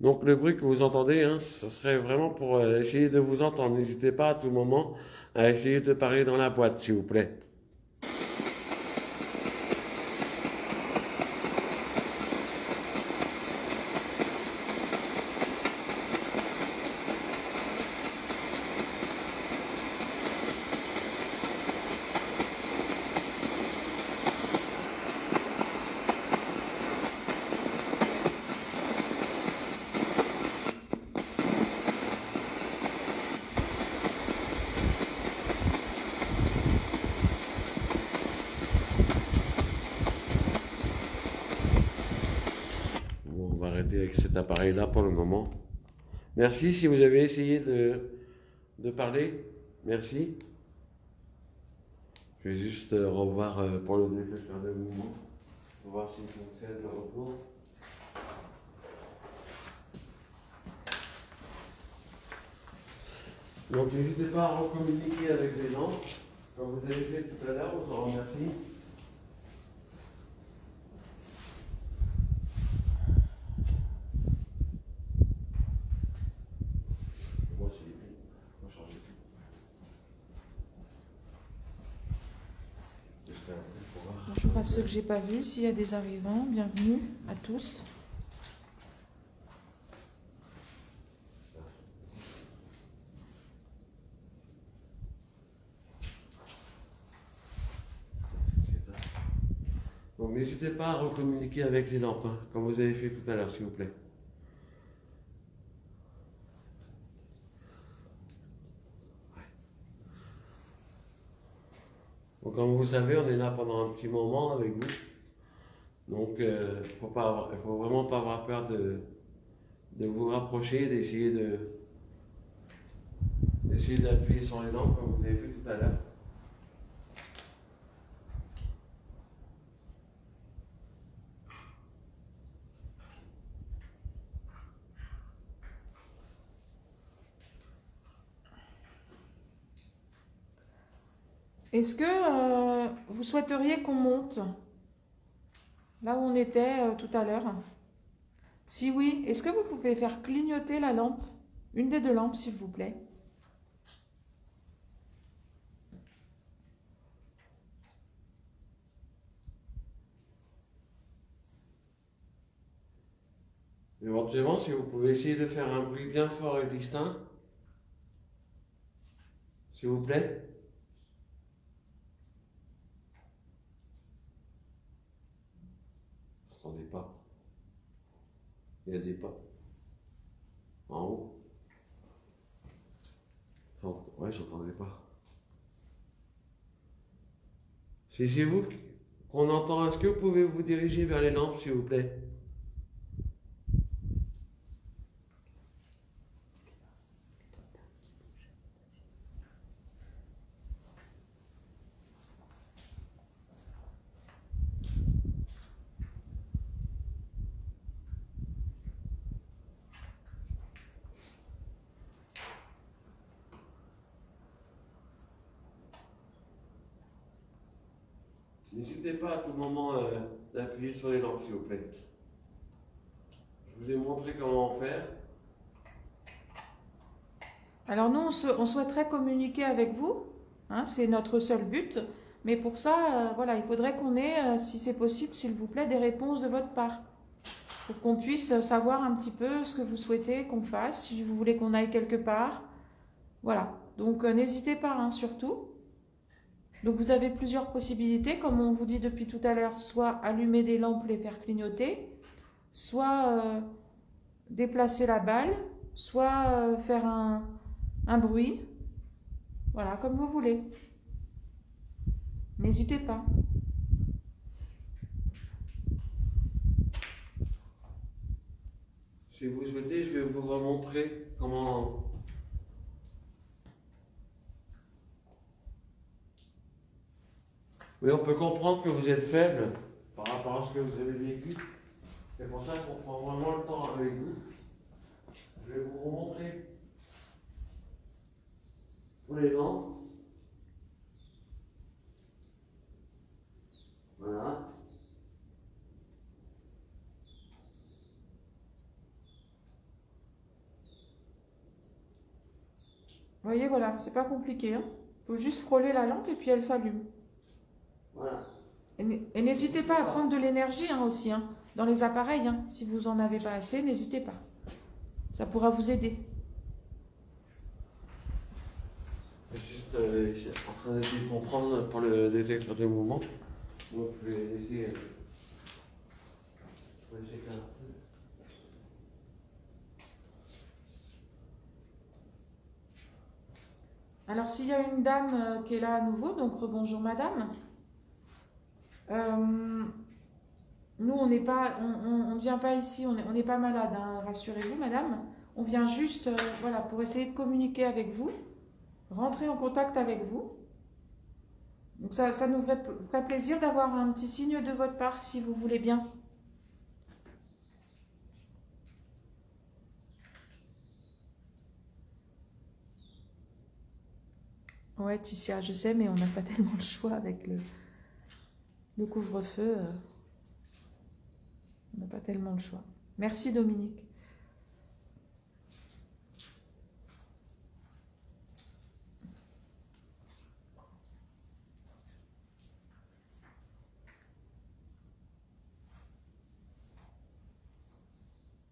Donc le bruit que vous entendez, hein, ce serait vraiment pour essayer de vous entendre. N'hésitez pas à tout moment à essayer de parler dans la boîte, s'il vous plaît. Bon, on va arrêter avec cet appareil-là pour le moment. Merci si vous avez essayé de parler. Merci. Je vais juste revoir pour le détecteur de mouvement. On va voir s'il fonctionne le retour. Donc n'hésitez pas à recommuniquer avec les gens, comme vous avez fait tout à l'heure, on vous en remercie. Moi, c'est tout. On va changer tout. Juste un peu pour voir. Bonjour à ceux que j'ai pas vus. S'il y a des arrivants, bienvenue à tous. Donc n'hésitez pas à recommuniquer avec les lampes, hein, comme vous avez fait tout à l'heure, s'il vous plaît. Ouais. Donc comme vous savez, on est là pendant un petit moment avec vous. Donc faut vraiment pas avoir peur de vous rapprocher, d'essayer d'appuyer sur les lampes comme vous avez fait tout à l'heure. Est-ce que vous souhaiteriez qu'on monte là où on était tout à l'heure? Si oui, est-ce que vous pouvez faire clignoter la lampe, une des deux lampes, s'il vous plaît? Éventuellement, si vous pouvez essayer de faire un bruit bien fort et distinct, s'il vous plaît. Vous n'entendez pas. Il y a des pas. En haut. Ouais, j'entendais pas. Si c'est vous qu'on entend, est-ce que vous pouvez vous diriger vers les lampes, s'il vous plaît? N'hésitez pas à tout moment d'appuyer sur les lampes, s'il vous plaît. Je vous ai montré comment faire. Alors nous, on souhaiterait communiquer avec vous, hein, c'est notre seul but, mais pour ça, voilà, il faudrait qu'on ait, si c'est possible, s'il vous plaît, des réponses de votre part, pour qu'on puisse savoir un petit peu ce que vous souhaitez qu'on fasse, si vous voulez qu'on aille quelque part. Voilà, donc n'hésitez pas, hein, surtout. Donc vous avez plusieurs possibilités, comme on vous dit depuis tout à l'heure, soit allumer des lampes, les faire clignoter, soit déplacer la balle, soit faire un bruit. Voilà, comme vous voulez. N'hésitez pas. Si vous souhaitez, je vais vous remontrer comment... Oui, on peut comprendre que vous êtes faible par rapport à ce que vous avez vécu. C'est pour ça qu'on prend vraiment le temps avec vous. Je vais vous remontrer pour les lampes. Voilà. Vous voyez, voilà, c'est pas compliqué, hein. Faut juste frôler la lampe et puis elle s'allume. Voilà. Et n'hésitez pas à prendre de l'énergie, hein, aussi, hein, dans les appareils, hein. Si vous en avez pas assez, n'hésitez pas. Ça pourra vous aider. Juste en train d'essayer de comprendre pour le détecteur de mouvement. Donc je vais essayer. Je vais essayer un peu. Alors s'il y a une dame qui est là à nouveau, donc rebonjour madame. Nous on n'est pas, on ne vient pas ici, on n'est pas malade, hein, rassurez-vous madame. On vient juste, voilà, pour essayer de communiquer avec vous, rentrer en contact avec vous. Donc ça nous ferait plaisir d'avoir un petit signe de votre part si vous voulez bien. Ouais, Ticia, je sais, mais on n'a pas tellement le choix avec le couvre-feu. On n'a pas tellement le choix. Merci Dominique.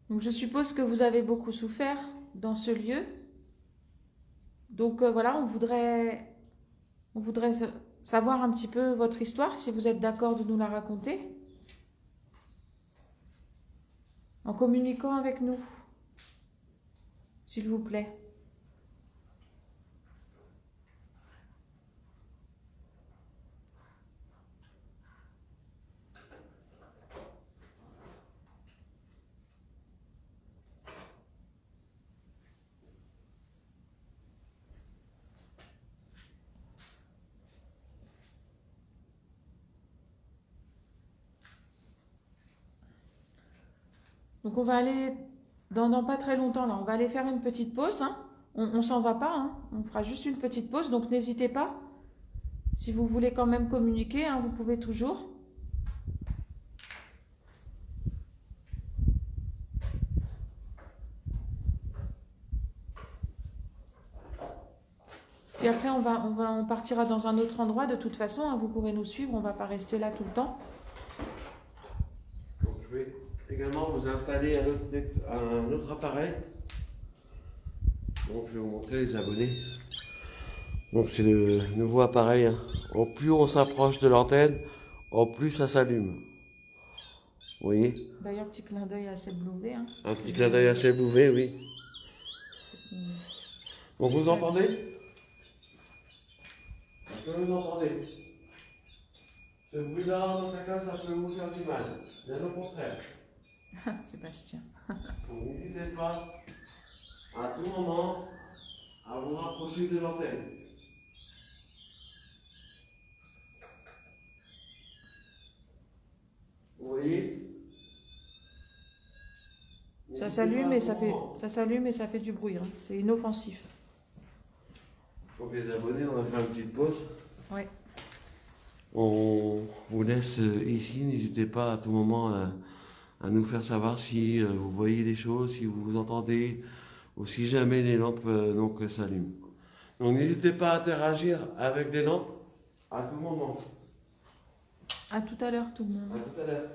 Donc je suppose que vous avez beaucoup souffert dans ce lieu. Donc voilà, on voudrait savoir un petit peu votre histoire, si vous êtes d'accord de nous la raconter, en communiquant avec nous, s'il vous plaît. Donc on va aller, dans pas très longtemps là, on va aller faire une petite pause. Hein. On s'en va pas, hein. On fera juste une petite pause, donc n'hésitez pas. Si vous voulez quand même communiquer, hein, vous pouvez toujours. Puis après, on partira dans un autre endroit de toute façon. Hein, vous pourrez nous suivre, on ne va pas rester là tout le temps. Donc, je vais également vous installer un autre appareil. Donc je vais vous montrer les abonnés. Donc c'est le nouveau appareil. Hein. Au plus on s'approche de l'antenne, au plus ça s'allume. Vous voyez? D'ailleurs, petit clin d'œil à cette Blouvet. Hein. Un petit clin d'œil assez bouvé, oui. Donc vous entendez? Est-ce que vous entendez? Ce bruit-là, dans ta cas, ça peut vous faire du mal. Bien au contraire. Sébastien. Donc n'hésitez pas à tout moment à vous rapprocher de l'antenne. Vous voyez? Ça s'allume et ça fait du bruit. Hein. C'est inoffensif. Donc les abonnés, on va faire une petite pause. Ouais. On vous laisse ici. N'hésitez pas à tout moment à nous faire savoir si vous voyez des choses, si vous entendez, ou si jamais les lampes s'allument. Donc n'hésitez pas à interagir avec les lampes à tout moment. À tout à l'heure, tout le monde. À tout à l'heure.